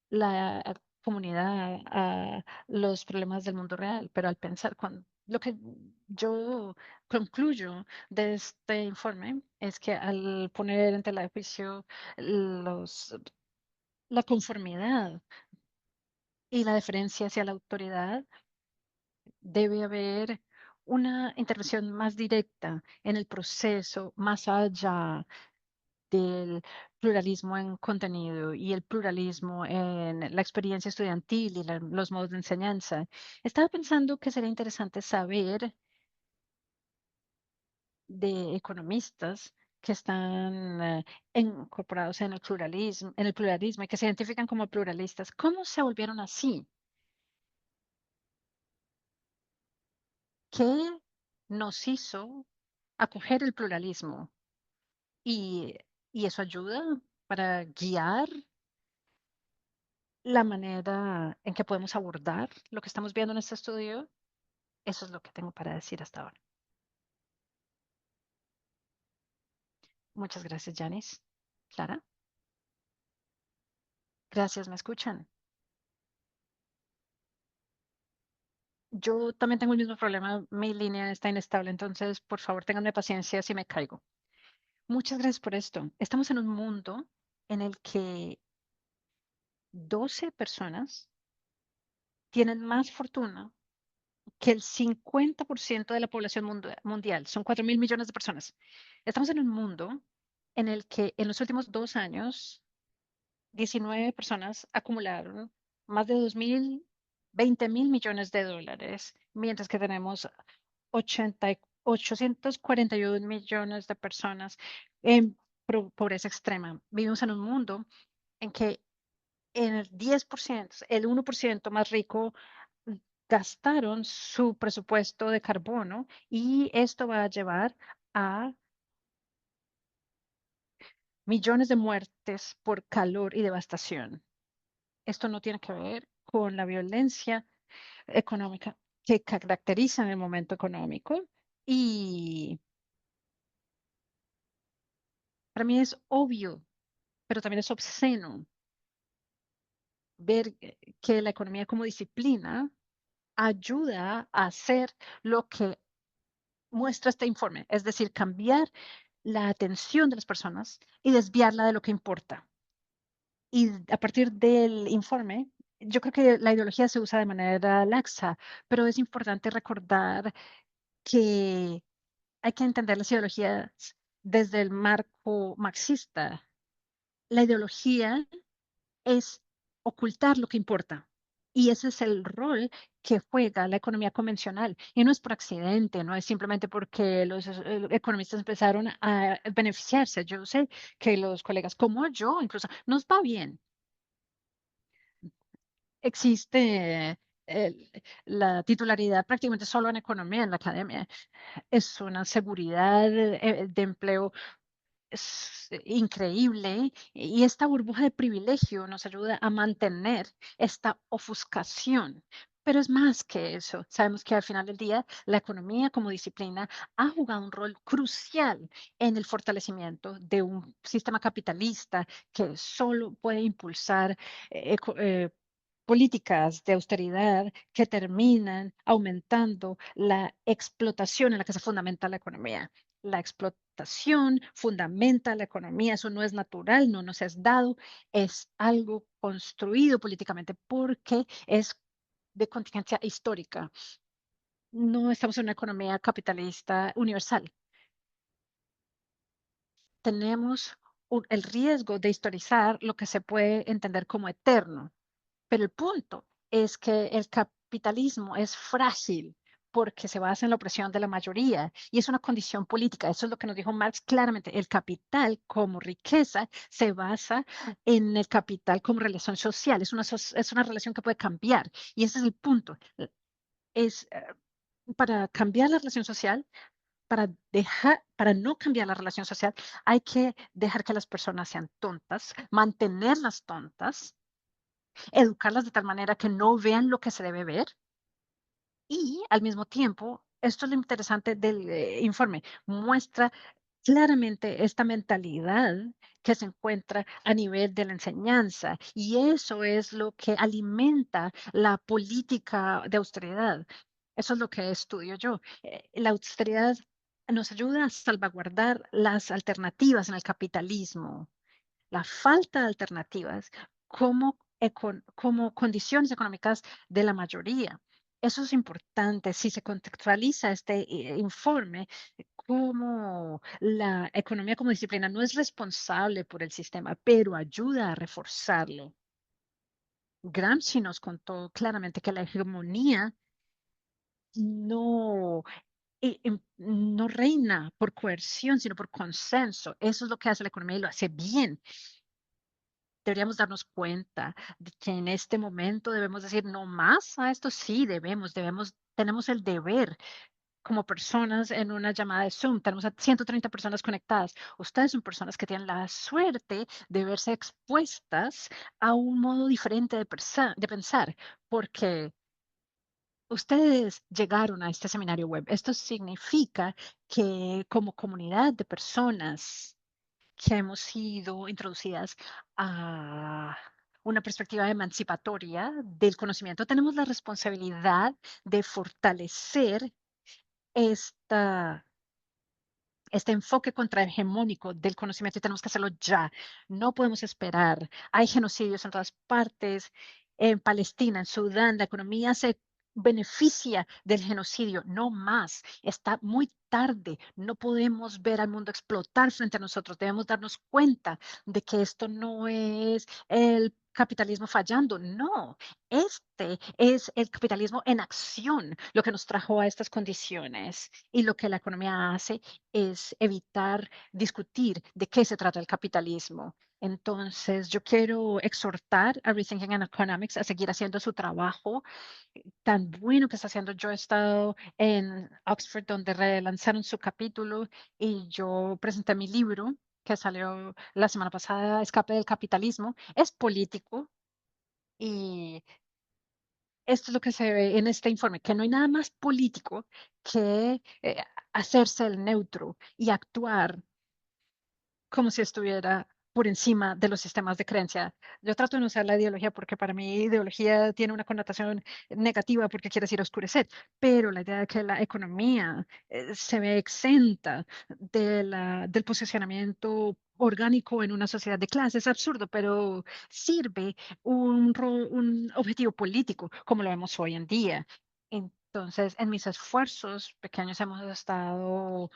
la comunidad a los problemas del mundo real, pero al pensar, lo que yo concluyo de este informe es que al poner en tela de juicio los, la conformidad y la deferencia hacia la autoridad, debe haber una intervención más directa en el proceso, más allá del pluralismo en contenido y el pluralismo en la experiencia estudiantil y los modos de enseñanza. Estaba pensando que sería interesante saber de economistas que están incorporados en el pluralismo y que se identifican como pluralistas. ¿Cómo se volvieron así? ¿Qué nos hizo acoger el pluralismo? Y, y eso ayuda para guiar la manera en que podemos abordar lo que estamos viendo en este estudio. Eso es lo que tengo para decir hasta ahora. Muchas gracias, Janice. Clara, gracias, ¿me escuchan? Yo también tengo el mismo problema, mi línea está inestable, entonces por favor ténganme paciencia si me caigo. Muchas gracias por esto. Estamos en un mundo en el que 12 personas tienen más fortuna que el 50% de la población mundial. Son 4.000 millones de personas. Estamos en un mundo en el que en los últimos 2 años 19 personas acumularon más de 20.000 millones de dólares, mientras que tenemos 841 millones de personas en pobreza extrema. Vivimos en un mundo en que en el 10%, el 1% más rico gastaron su presupuesto de carbono y esto va a llevar a millones de muertes por calor y devastación. Esto no tiene que ver con la violencia económica que caracteriza en el momento económico y para mí es obvio, pero también es obsceno ver que la economía como disciplina ayuda a hacer lo que muestra este informe, es decir, cambiar la atención de las personas y desviarla de lo que importa. Y a partir del informe, yo creo que la ideología se usa de manera laxa, pero es importante recordar que hay que entender las ideologías desde el marco marxista. La ideología es ocultar lo que importa. Y ese es el rol que juega la economía convencional. Y no es por accidente, no es simplemente porque los economistas empezaron a beneficiarse. Yo sé que los colegas como yo, incluso, nos va bien. Existe la titularidad prácticamente solo en economía en la academia. Es una seguridad de empleo es increíble y esta burbuja de privilegio nos ayuda a mantener esta ofuscación. Pero es más que eso. Sabemos que al final del día la economía como disciplina ha jugado un rol crucial en el fortalecimiento de un sistema capitalista que solo puede impulsar políticas de austeridad que terminan aumentando la explotación en la que se fundamenta la economía. La explotación fundamenta la economía, eso no es natural, no nos es dado, es algo construido políticamente porque es de contingencia histórica. No estamos en una economía capitalista universal. Tenemos el riesgo de historizar lo que se puede entender como eterno. Pero el punto es que el capitalismo es frágil porque se basa en la opresión de la mayoría y es una condición política. Eso es lo que nos dijo Marx claramente. El capital como riqueza se basa en el capital como relación social. Es una relación que puede cambiar y ese es el punto. Es para cambiar la relación social, para no cambiar la relación social, hay que dejar que las personas sean tontas, mantenerlas tontas, educarlas de tal manera que no vean lo que se debe ver Y al mismo tiempo, esto es lo interesante del informe, muestra claramente esta mentalidad que se encuentra a nivel de la enseñanza y eso es lo que alimenta la política de austeridad. Eso es lo que estudio yo. La austeridad nos ayuda a salvaguardar las alternativas en el capitalismo, la falta de alternativas como, como condiciones económicas de la mayoría. Eso es importante. Si se contextualiza este informe, como la economía como disciplina no es responsable por el sistema, pero ayuda a reforzarlo. Gramsci nos contó claramente que la hegemonía no, no reina por coerción, sino por consenso. Eso es lo que hace la economía y lo hace bien. Deberíamos darnos cuenta de que en este momento debemos decir no más a esto. Sí, tenemos el deber como personas en una llamada de Zoom. Tenemos a 130 personas conectadas. Ustedes son personas que tienen la suerte de verse expuestas a un modo diferente de pensar, porque ustedes llegaron a este seminario web. Esto significa que como comunidad de personas que hemos sido introducidas a una perspectiva emancipatoria del conocimiento, tenemos la responsabilidad de fortalecer esta este enfoque contrahegemónico del conocimiento y tenemos que hacerlo ya. No podemos esperar. Hay genocidios en todas partes. En Palestina, en Sudán, la economía se beneficia del genocidio, no más. Está muy tarde. No podemos ver al mundo explotar frente a nosotros. Debemos darnos cuenta de que esto no es el capitalismo fallando. No, este es el capitalismo en acción, lo que nos trajo a estas condiciones y lo que la economía hace es evitar discutir de qué se trata el capitalismo. Entonces, yo quiero exhortar a Rethinking Economics a seguir haciendo su trabajo tan bueno que está haciendo. Yo he estado en Oxford donde relanzaron su capítulo y yo presenté mi libro que salió la semana pasada, Escape del Capitalismo. Es político y esto es lo que se ve en este informe, que no hay nada más político que hacerse el neutro y actuar como si estuviera por encima de los sistemas de creencia. Yo trato de no usar la ideología porque para mí ideología tiene una connotación negativa porque quiere decir oscurecer, pero la idea de que la economía se ve exenta del posicionamiento orgánico en una sociedad de clases es absurdo, pero sirve un objetivo político como lo vemos hoy en día. Entonces, en mis esfuerzos pequeños hemos estado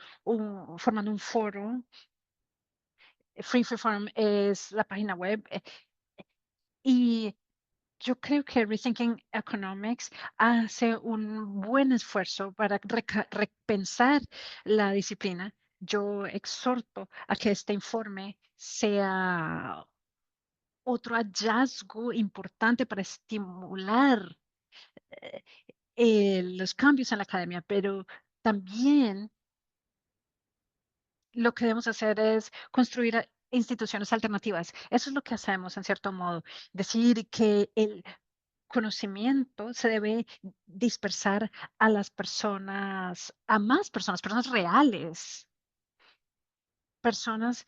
formando un foro. Free Form es la página web y yo creo que Rethinking Economics hace un buen esfuerzo para repensar la disciplina. Yo exhorto a que este informe sea otro hallazgo importante para estimular eh, los cambios en la academia, pero también lo que debemos hacer es construir instituciones alternativas. Eso es lo que hacemos en cierto modo. Decir que el conocimiento se debe dispersar a las personas, a más personas, personas reales, personas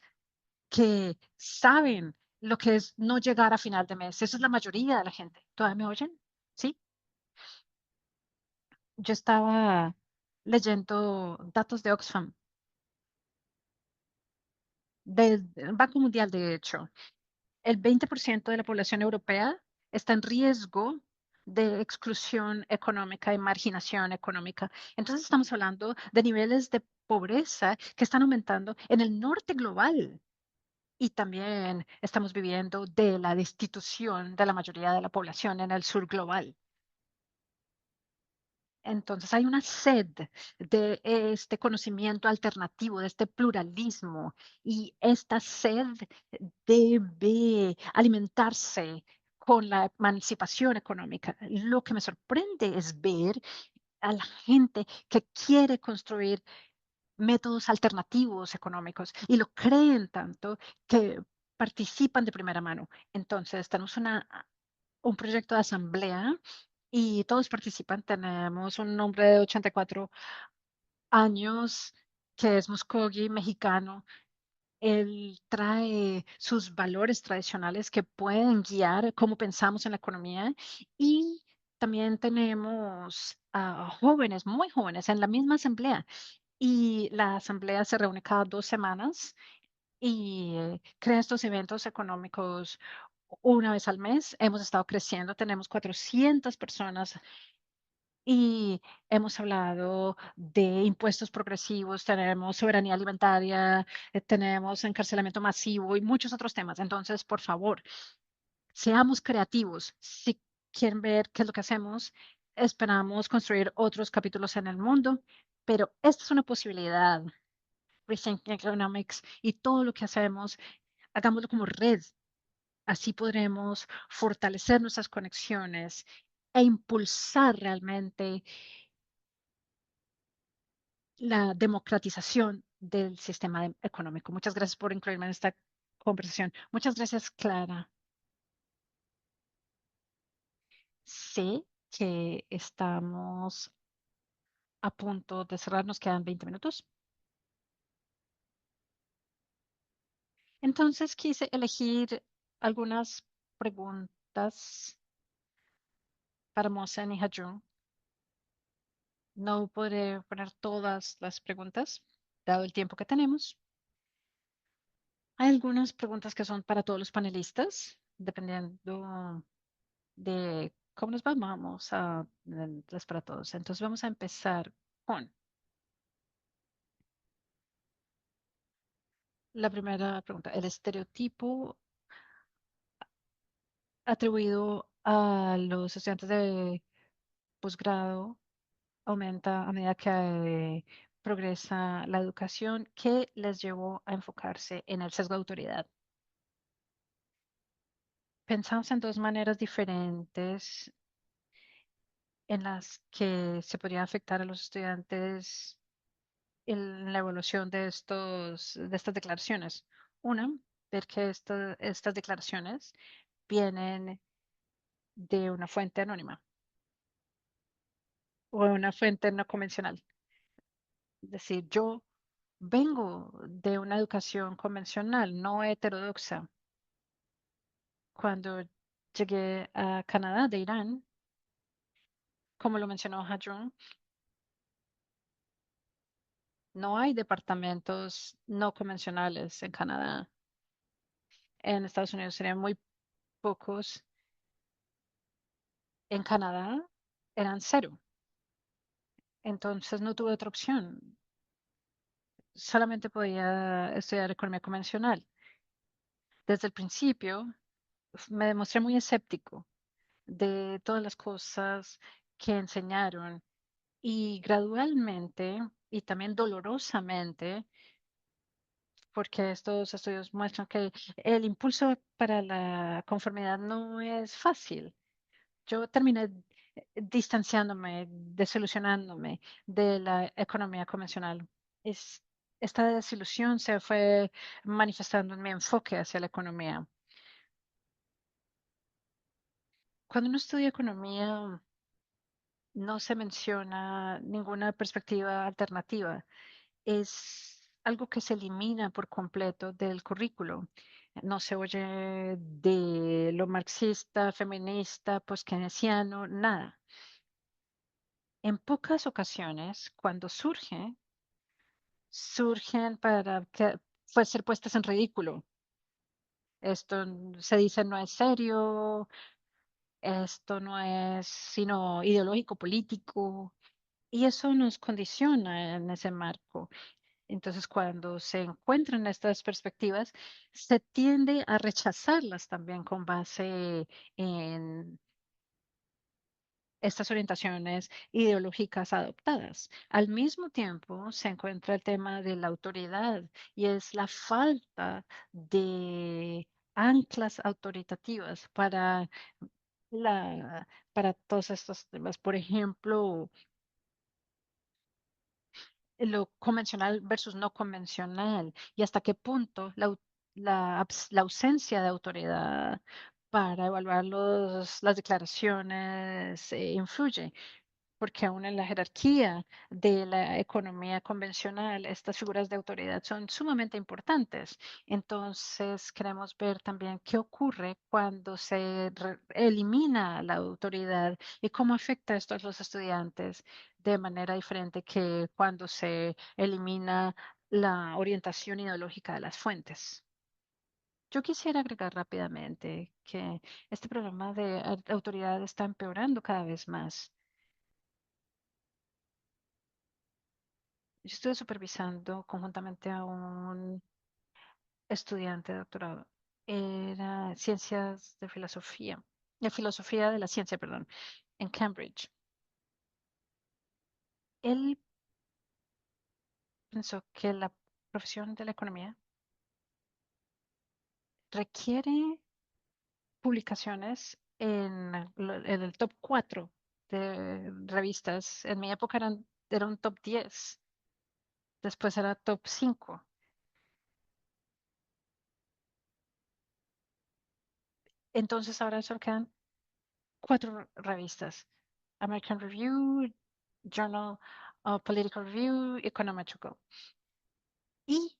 que saben lo que es no llegar a final de mes. Esa es la mayoría de la gente. ¿Todavía me oyen? Sí. Yo estaba leyendo datos de Oxfam, del Banco Mundial, de hecho. El 20% de la población europea está en riesgo de exclusión económica y marginación económica. Entonces estamos hablando de niveles de pobreza que están aumentando en el norte global y también estamos viviendo de la destitución de la mayoría de la población en el sur global. Entonces hay una sed de este conocimiento alternativo, de este pluralismo, y esta sed debe alimentarse con la emancipación económica. Lo que me sorprende es ver a la gente que quiere construir métodos alternativos económicos y lo creen tanto que participan de primera mano. Entonces, tenemos un proyecto de asamblea y todos participan. Tenemos un hombre de 84 años que es Muskogee, mexicano. Él trae sus valores tradicionales que pueden guiar cómo pensamos en la economía y también tenemos a jóvenes, muy jóvenes, en la misma asamblea. Y la asamblea se reúne cada 2 semanas y crea estos eventos económicos una vez al mes. Hemos estado creciendo, tenemos 400 personas y hemos hablado de impuestos progresivos, tenemos soberanía alimentaria, tenemos encarcelamiento masivo y muchos otros temas. Entonces, por favor, seamos creativos. Si quieren ver qué es lo que hacemos, esperamos construir otros capítulos en el mundo, pero esta es una posibilidad. Rethinking Economics y todo lo que hacemos, hagámoslo como red. Así podremos fortalecer nuestras conexiones e impulsar realmente la democratización del sistema económico. Muchas gracias por incluirme en esta conversación. Muchas gracias, Clara. Sé que estamos a punto de cerrar, nos quedan 20 minutos. Entonces quise elegir algunas preguntas para Mohsen y Hajun. No podré poner todas las preguntas, dado el tiempo que tenemos. Hay algunas preguntas que son para todos los panelistas, dependiendo de cómo nos va, vamos a las para todos. Entonces vamos a empezar con la primera pregunta. ¿El estereotipo atribuido a los estudiantes de posgrado aumenta a medida que progresa la educación? ¿Qué les llevó a enfocarse en el sesgo de autoridad? Pensamos en dos maneras diferentes en las que se podría afectar a los estudiantes en la evaluación de estas declaraciones. Una, ver que estas declaraciones vienen de una fuente anónima o de una fuente no convencional. Es decir, yo vengo de una educación convencional, no heterodoxa. Cuando llegué a Canadá de Irán, como lo mencionó Hajun, no hay departamentos no convencionales en Canadá. En Estados Unidos serían muy pocos. En Canadá eran cero. Entonces no tuve otra opción. Solamente podía estudiar economía convencional. Desde el principio me demostré muy escéptico de todas las cosas que enseñaron y gradualmente y también dolorosamente, porque estos estudios muestran que el impulso para la conformidad no es fácil. Yo terminé distanciándome, desilusionándome de la economía convencional. Es, esta desilusión se fue manifestando en mi enfoque hacia la economía. Cuando uno estudia economía, no se menciona ninguna perspectiva alternativa. Es algo que se elimina por completo del currículo. No se oye de lo marxista, feminista, poskeynesiano, nada. En pocas ocasiones, cuando surgen para ser puestas en ridículo. Esto se dice no es serio, esto no es sino ideológico, político, y eso nos condiciona en ese marco. Entonces, cuando se encuentran estas perspectivas, se tiende a rechazarlas también con base en estas orientaciones ideológicas adoptadas. Al mismo tiempo, se encuentra el tema de la autoridad y es la falta de anclas autoritativas la, para todos estos temas. Por ejemplo, lo convencional versus no convencional y hasta qué punto la ausencia de autoridad para evaluar las declaraciones influye, porque aún en la jerarquía de la economía convencional, estas figuras de autoridad son sumamente importantes. Entonces, queremos ver también qué ocurre cuando se elimina la autoridad y cómo afecta esto a los estudiantes de manera diferente que cuando se elimina la orientación ideológica de las fuentes. Yo quisiera agregar rápidamente que este problema de autoridad está empeorando cada vez más. Yo estuve supervisando conjuntamente a un estudiante de doctorado. Era ciencias de filosofía de la ciencia, perdón, en Cambridge. Él pensó que la profesión de la economía requiere publicaciones en el top 4 de revistas. En mi época era un top 10, después era top 5. Entonces ahora solo quedan 4 revistas: American Review, Journal of Political Review, Econometrical. Y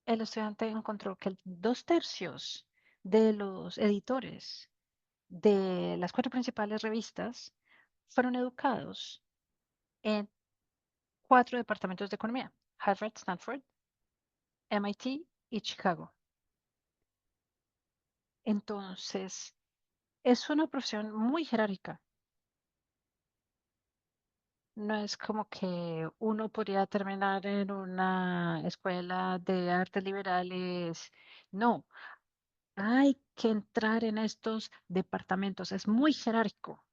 el estudiante encontró que 2/3 de los editores de las 4 principales revistas fueron educados en 4 departamentos de economía: Harvard, Stanford, MIT y Chicago. Entonces, es una profesión muy jerárquica. No es como que uno podría terminar en una escuela de artes liberales. No, hay que entrar en estos departamentos. Es muy jerárquico.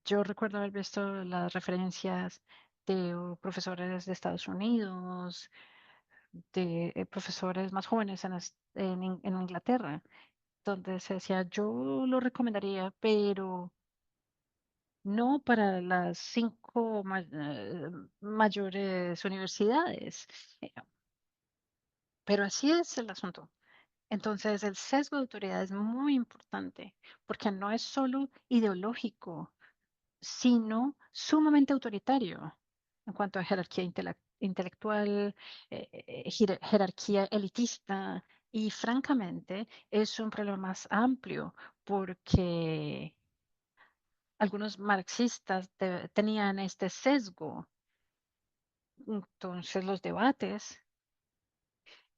Yo recuerdo haber visto las referencias de profesores de Estados Unidos, de profesores más jóvenes en Inglaterra, donde se decía, yo lo recomendaría, pero no para las 5 mayores universidades. Eh, Pero así es el asunto. Entonces, el sesgo de autoridad es muy importante porque no es solo ideológico, sino sumamente autoritario en cuanto a jerarquía intelectual, jerarquía elitista, y francamente es un problema más amplio porque algunos marxistas tenían este sesgo. Entonces los debates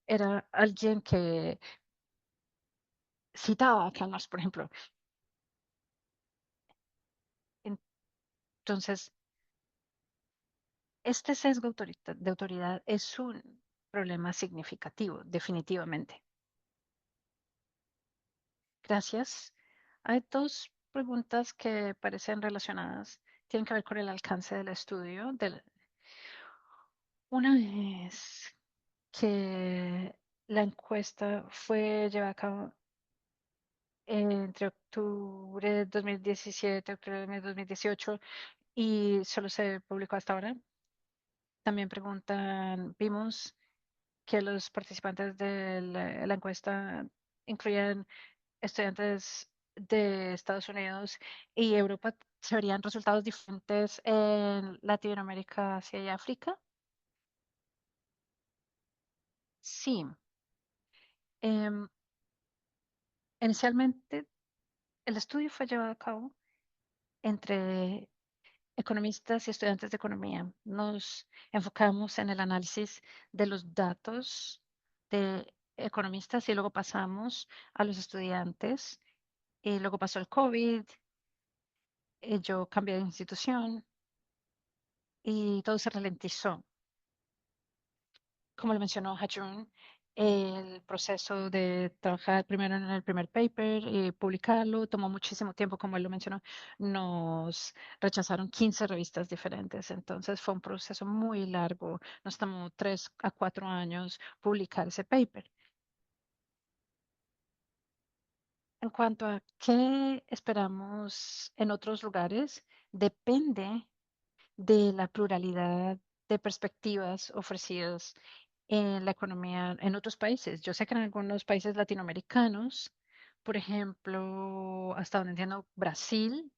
era alguien que citaba a Karl Marx, por ejemplo. Entonces, este sesgo de autoridad es un problema significativo, definitivamente. Gracias. Hay 2 preguntas que parecen relacionadas. Tienen que ver con el alcance del estudio. Una es que la encuesta fue llevada a cabo entre octubre de 2017 y octubre de 2018 y solo se publicó hasta ahora. También preguntan, vimos que los participantes de la encuesta incluían estudiantes de Estados Unidos y Europa. ¿Se verían resultados diferentes en Latinoamérica, Asia y África? Sí. Em, Inicialmente, el estudio fue llevado a cabo entre economistas y estudiantes de economía. Nos enfocamos en el análisis de los datos de economistas y luego pasamos a los estudiantes y luego pasó el COVID y yo cambié de institución y todo se ralentizó. Como lo mencionó Hajun, el proceso de trabajar primero en el primer paper y publicarlo tomó muchísimo tiempo, como él lo mencionó. Nos rechazaron 15 revistas diferentes, entonces fue un proceso muy largo. Nos tomó 3 a 4 años publicar ese paper. En cuanto a qué esperamos en otros lugares, depende de la pluralidad de perspectivas ofrecidas en la economía en otros países. Yo sé que en algunos países latinoamericanos Por ejemplo, hasta donde entiendo, Brasil,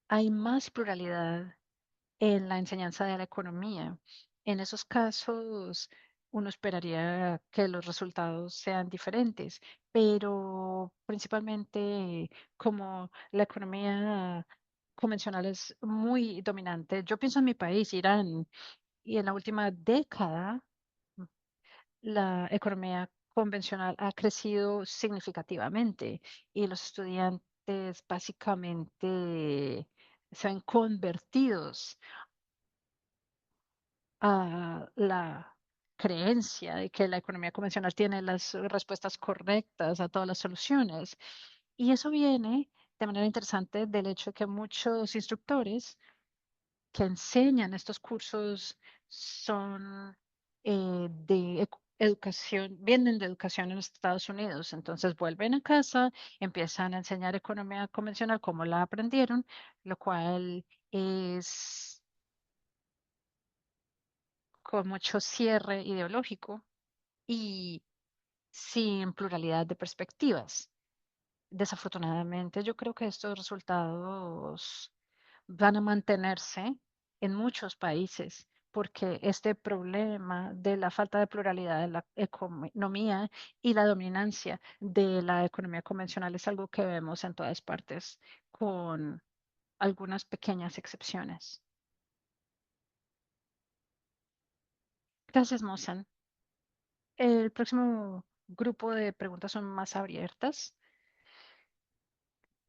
hay más pluralidad en la enseñanza de la economía. En esos casos, uno esperaría que los resultados sean diferentes, pero principalmente como la economía convencional es muy dominante. Yo pienso en mi país, Irán, y en la última década la economía convencional ha crecido significativamente y los estudiantes básicamente se ven convertidos a la creencia de que la economía convencional tiene las respuestas correctas a todas las soluciones. Y eso viene de manera interesante del hecho de que muchos instructores que enseñan estos cursos son educación, vienen de educación en los Estados Unidos. Entonces vuelven a casa, empiezan a enseñar economía convencional como la aprendieron, lo cual es con mucho cierre ideológico y sin pluralidad de perspectivas. Desafortunadamente, yo creo que estos resultados van a mantenerse en muchos países porque este problema de la falta de pluralidad de la economía y la dominancia de la economía convencional es algo que vemos en todas partes, con algunas pequeñas excepciones. Gracias, Mosan. El próximo grupo de preguntas son más abiertas,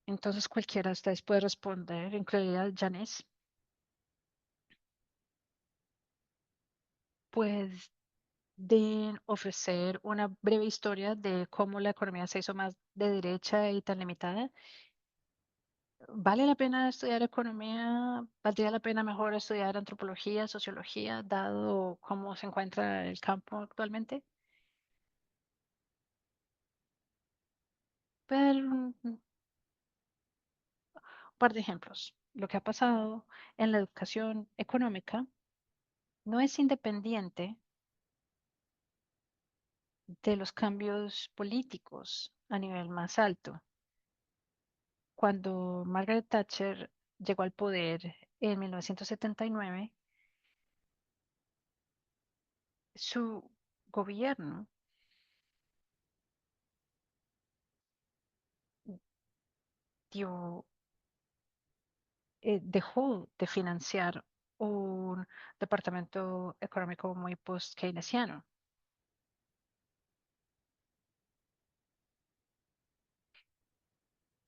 entonces cualquiera de ustedes puede responder, incluida Janice. Pues de ofrecer una breve historia de cómo la economía se hizo más de derecha y tan limitada. ¿Vale la pena estudiar economía? ¿Valdría la pena mejor estudiar antropología, sociología, dado cómo se encuentra el campo actualmente? Pero un par de ejemplos. Lo que ha pasado en la educación económica no es independiente de los cambios políticos a nivel más alto. Cuando Margaret Thatcher llegó al poder en 1979, su gobierno dio, dejó de financiar un departamento económico muy post-keynesiano.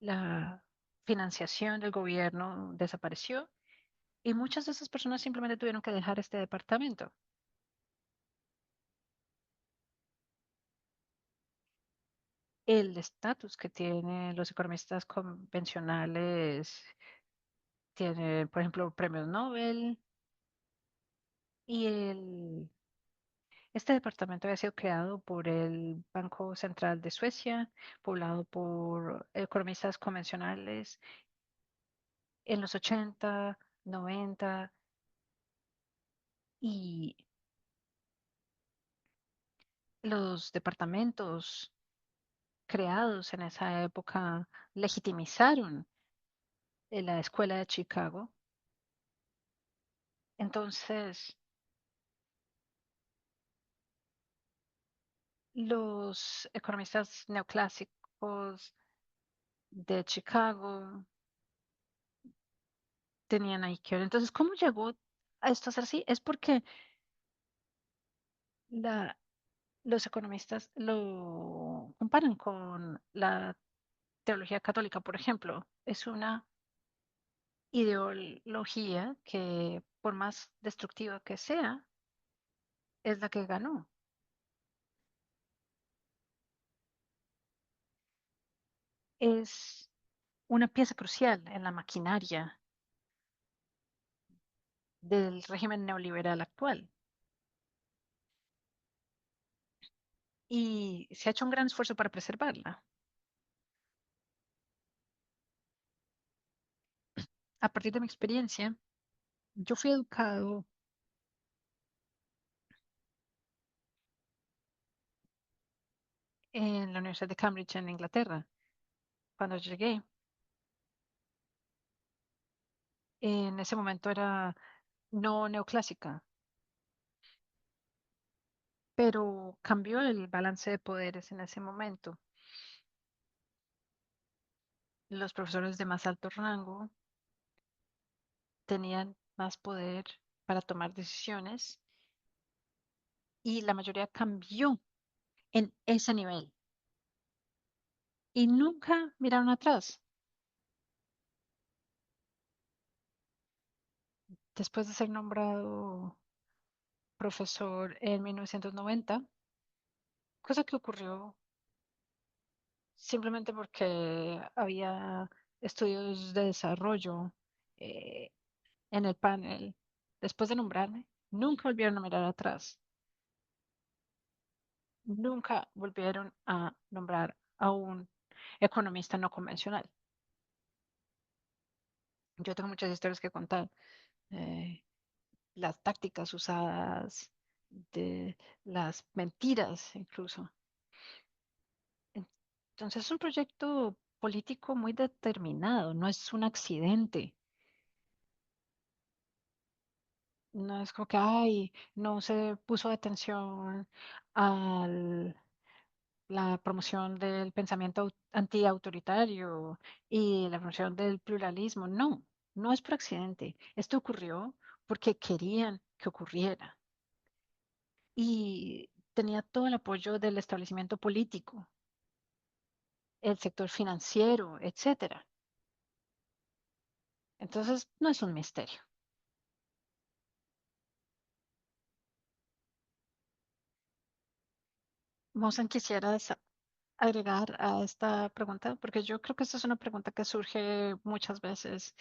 La financiación del gobierno desapareció y muchas de esas personas simplemente tuvieron que dejar este departamento. El estatus que tienen los economistas convencionales tienen, por ejemplo, premios Nobel y este departamento había sido creado por el Banco Central de Suecia, poblado por economistas convencionales en los 80, 90 y los departamentos creados en esa época legitimizaron la escuela de Chicago. Entonces, los economistas neoclásicos de Chicago tenían ahí que ver. Entonces, ¿cómo llegó a esto a ser así? Es porque la, los economistas lo comparan con la teología católica, por ejemplo. Es una ideología que, por más destructiva que sea, es la que ganó. Es una pieza crucial en la maquinaria del régimen neoliberal actual. Y se ha hecho un gran esfuerzo para preservarla. A partir de mi experiencia, yo fui educado en la Universidad de Cambridge en Inglaterra. cuando llegué. En ese momento era no neoclásica, pero cambió el balance de poderes en ese momento. Los profesores de más alto rango tenían más poder para tomar decisiones y la mayoría cambió en ese nivel y nunca miraron atrás. Después de ser nombrado profesor en 1990, cosa que ocurrió simplemente porque había estudios de desarrollo eh, en el panel. Después de nombrarme, nunca volvieron a mirar atrás, nunca volvieron a nombrar a un economista no convencional. Yo tengo muchas historias que contar, eh, las tácticas usadas, de las mentiras incluso. Entonces es un proyecto político muy determinado, no es un accidente. No es como que, ay, no se puso atención a la promoción del pensamiento antiautoritario y la promoción del pluralismo. No, no es por accidente. Esto ocurrió porque querían que ocurriera y tenía todo el apoyo del establecimiento político, el sector financiero, etcétera. Entonces, no es un misterio. Mosen, quisieras agregar a esta pregunta? Porque yo creo que esta es una pregunta que surge muchas veces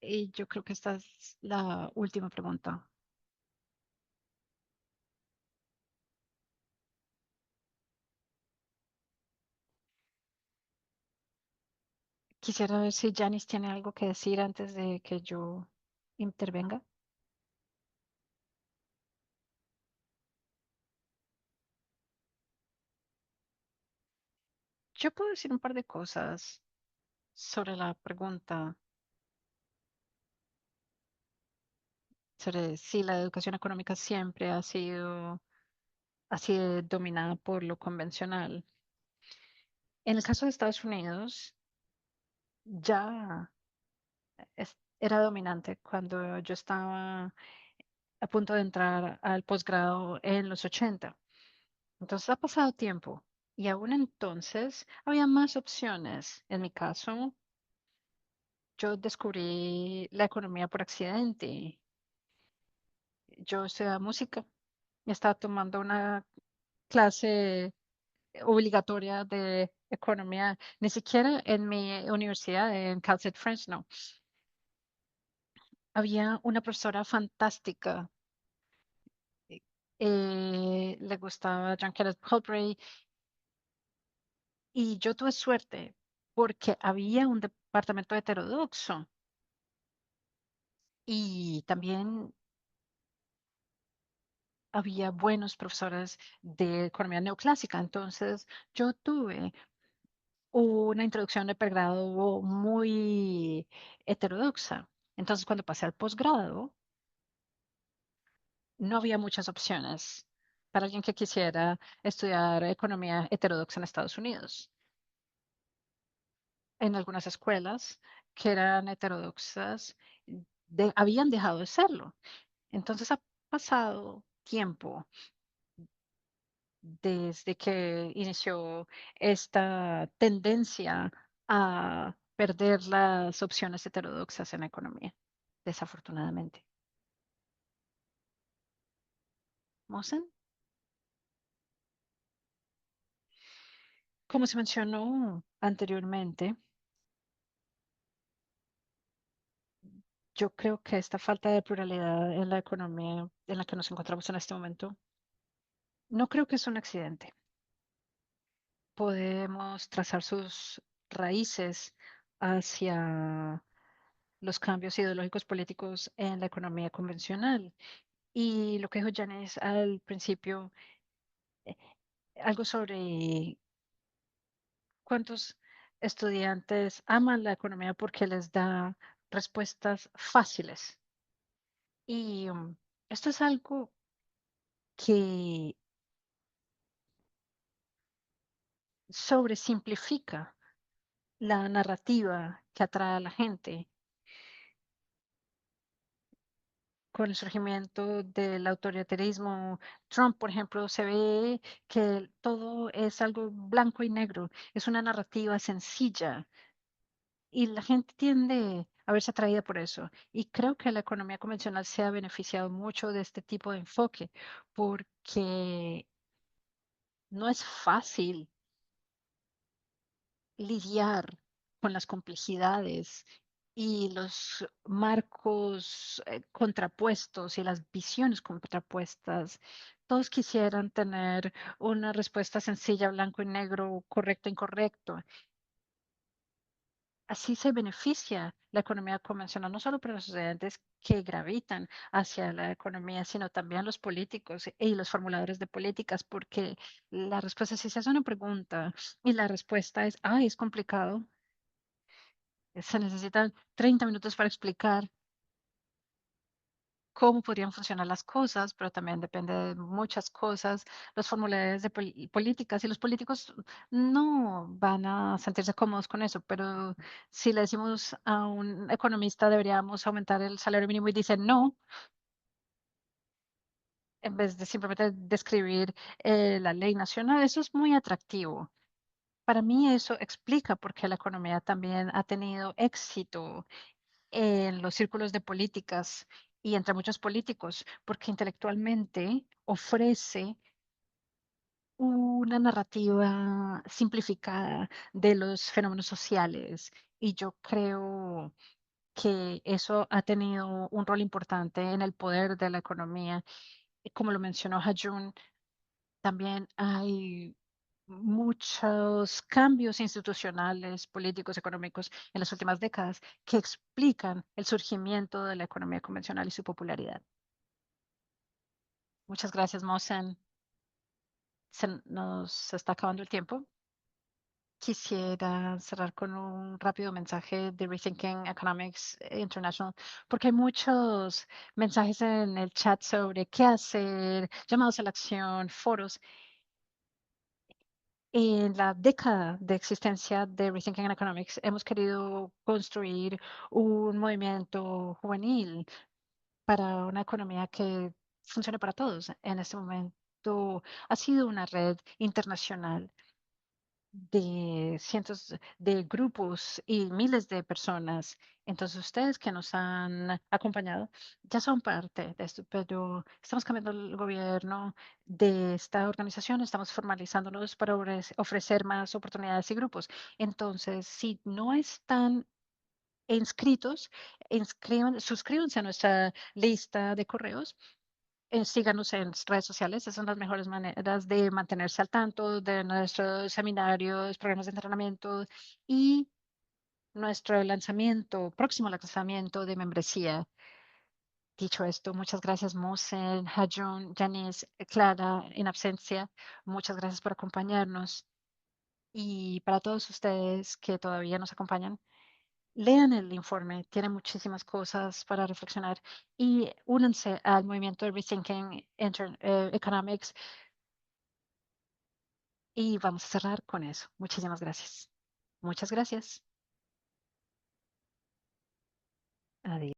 y yo creo que esta es la última pregunta. Quisiera ver si Janice tiene algo que decir antes de que yo intervenga. Yo puedo decir un par de cosas sobre la pregunta, sobre si la educación económica siempre ha sido así dominada por lo convencional. En el caso de Estados Unidos, ya era dominante cuando yo estaba a punto de entrar al posgrado en los 80. Entonces ha pasado tiempo y aún entonces había más opciones. En mi caso, yo descubrí la economía por accidente. Yo estudiaba música y estaba tomando una clase obligatoria de economía, ni siquiera en mi universidad, en Cal State French, no. Había una profesora fantástica. Le gustaba John Kenneth Galbraith y yo tuve suerte porque había un departamento heterodoxo y también había buenos profesores de economía neoclásica. Entonces, yo tuve una introducción de pregrado muy heterodoxa. Entonces, cuando pasé al posgrado, no había muchas opciones para alguien que quisiera estudiar economía heterodoxa en Estados Unidos. En algunas escuelas que eran heterodoxas habían dejado de serlo. Entonces ha pasado tiempo desde que inició esta tendencia a perder las opciones heterodoxas en la economía, desafortunadamente. Mosen, como se mencionó anteriormente, yo creo que esta falta de pluralidad en la economía en la que nos encontramos en este momento, no creo que es un accidente. Podemos trazar sus raíces hacia los cambios ideológicos políticos en la economía convencional. Y lo que dijo Janice al principio, eh, algo sobre cuántos Estudiantes aman la economía porque les da respuestas fáciles. Y esto es algo que sobresimplifica la narrativa que atrae a la gente. Con el surgimiento del autoritarismo, Trump, por ejemplo, se ve que todo es algo blanco y negro, es una narrativa sencilla y la gente tiende a verse atraída por eso. Y creo que la economía convencional se ha beneficiado mucho de este tipo de enfoque porque no es fácil lidiar con las complejidades y los marcos contrapuestos y las visiones contrapuestas. Todos quisieran tener una respuesta sencilla, blanco y negro, correcto, incorrecto. Así se beneficia la economía convencional, no solo para los estudiantes que gravitan hacia la economía, sino también los políticos y los formuladores de políticas, porque la respuesta, si se hace una pregunta y la respuesta es, es complicado, se necesitan 30 minutos para explicar cómo podrían funcionar las cosas, pero también depende de muchas cosas, los formularios de políticas y los políticos no van a sentirse cómodos con eso, pero si le decimos a un economista deberíamos aumentar el salario mínimo y dice no, en vez de simplemente describir la ley nacional, eso es muy atractivo. Para mí eso explica por qué la economía también ha tenido éxito en los círculos de políticas y entre muchos políticos, porque intelectualmente ofrece una narrativa simplificada de los fenómenos sociales. Y yo creo que eso ha tenido un rol importante en el poder de la economía. Y como lo mencionó Hajun, también hay muchos cambios institucionales, políticos, económicos en las últimas décadas que explican el surgimiento de la economía convencional y su popularidad. Muchas gracias, Mosen. Nos está acabando el tiempo. Quisiera cerrar con un rápido mensaje de Rethinking Economics International, porque hay muchos mensajes en el chat sobre qué hacer, llamados a la acción, foros. En la década de existencia de Rethinking Economics, hemos querido construir un movimiento juvenil para una economía que funcione para todos. En este momento ha sido una red internacional de cientos de grupos y miles de personas. Entonces, ustedes que nos han acompañado ya son parte de esto, pero estamos cambiando el gobierno de esta organización, estamos formalizándonos para ofrecer más oportunidades y grupos. Entonces, si no están inscritos, suscríbanse a nuestra lista de correos, síganos en redes sociales, esas son las mejores maneras de mantenerse al tanto de nuestros seminarios, programas de entrenamiento y nuestro lanzamiento, próximo lanzamiento de membresía. Dicho esto, muchas gracias, Mosen, Hajun, Janice, Clara, en absencia. Muchas gracias por acompañarnos. Y para todos ustedes que todavía nos acompañan, lean el informe, tiene muchísimas cosas para reflexionar y únanse al movimiento de Rethinking Economics. Y vamos a cerrar con eso. Muchísimas gracias. Muchas gracias. Adiós.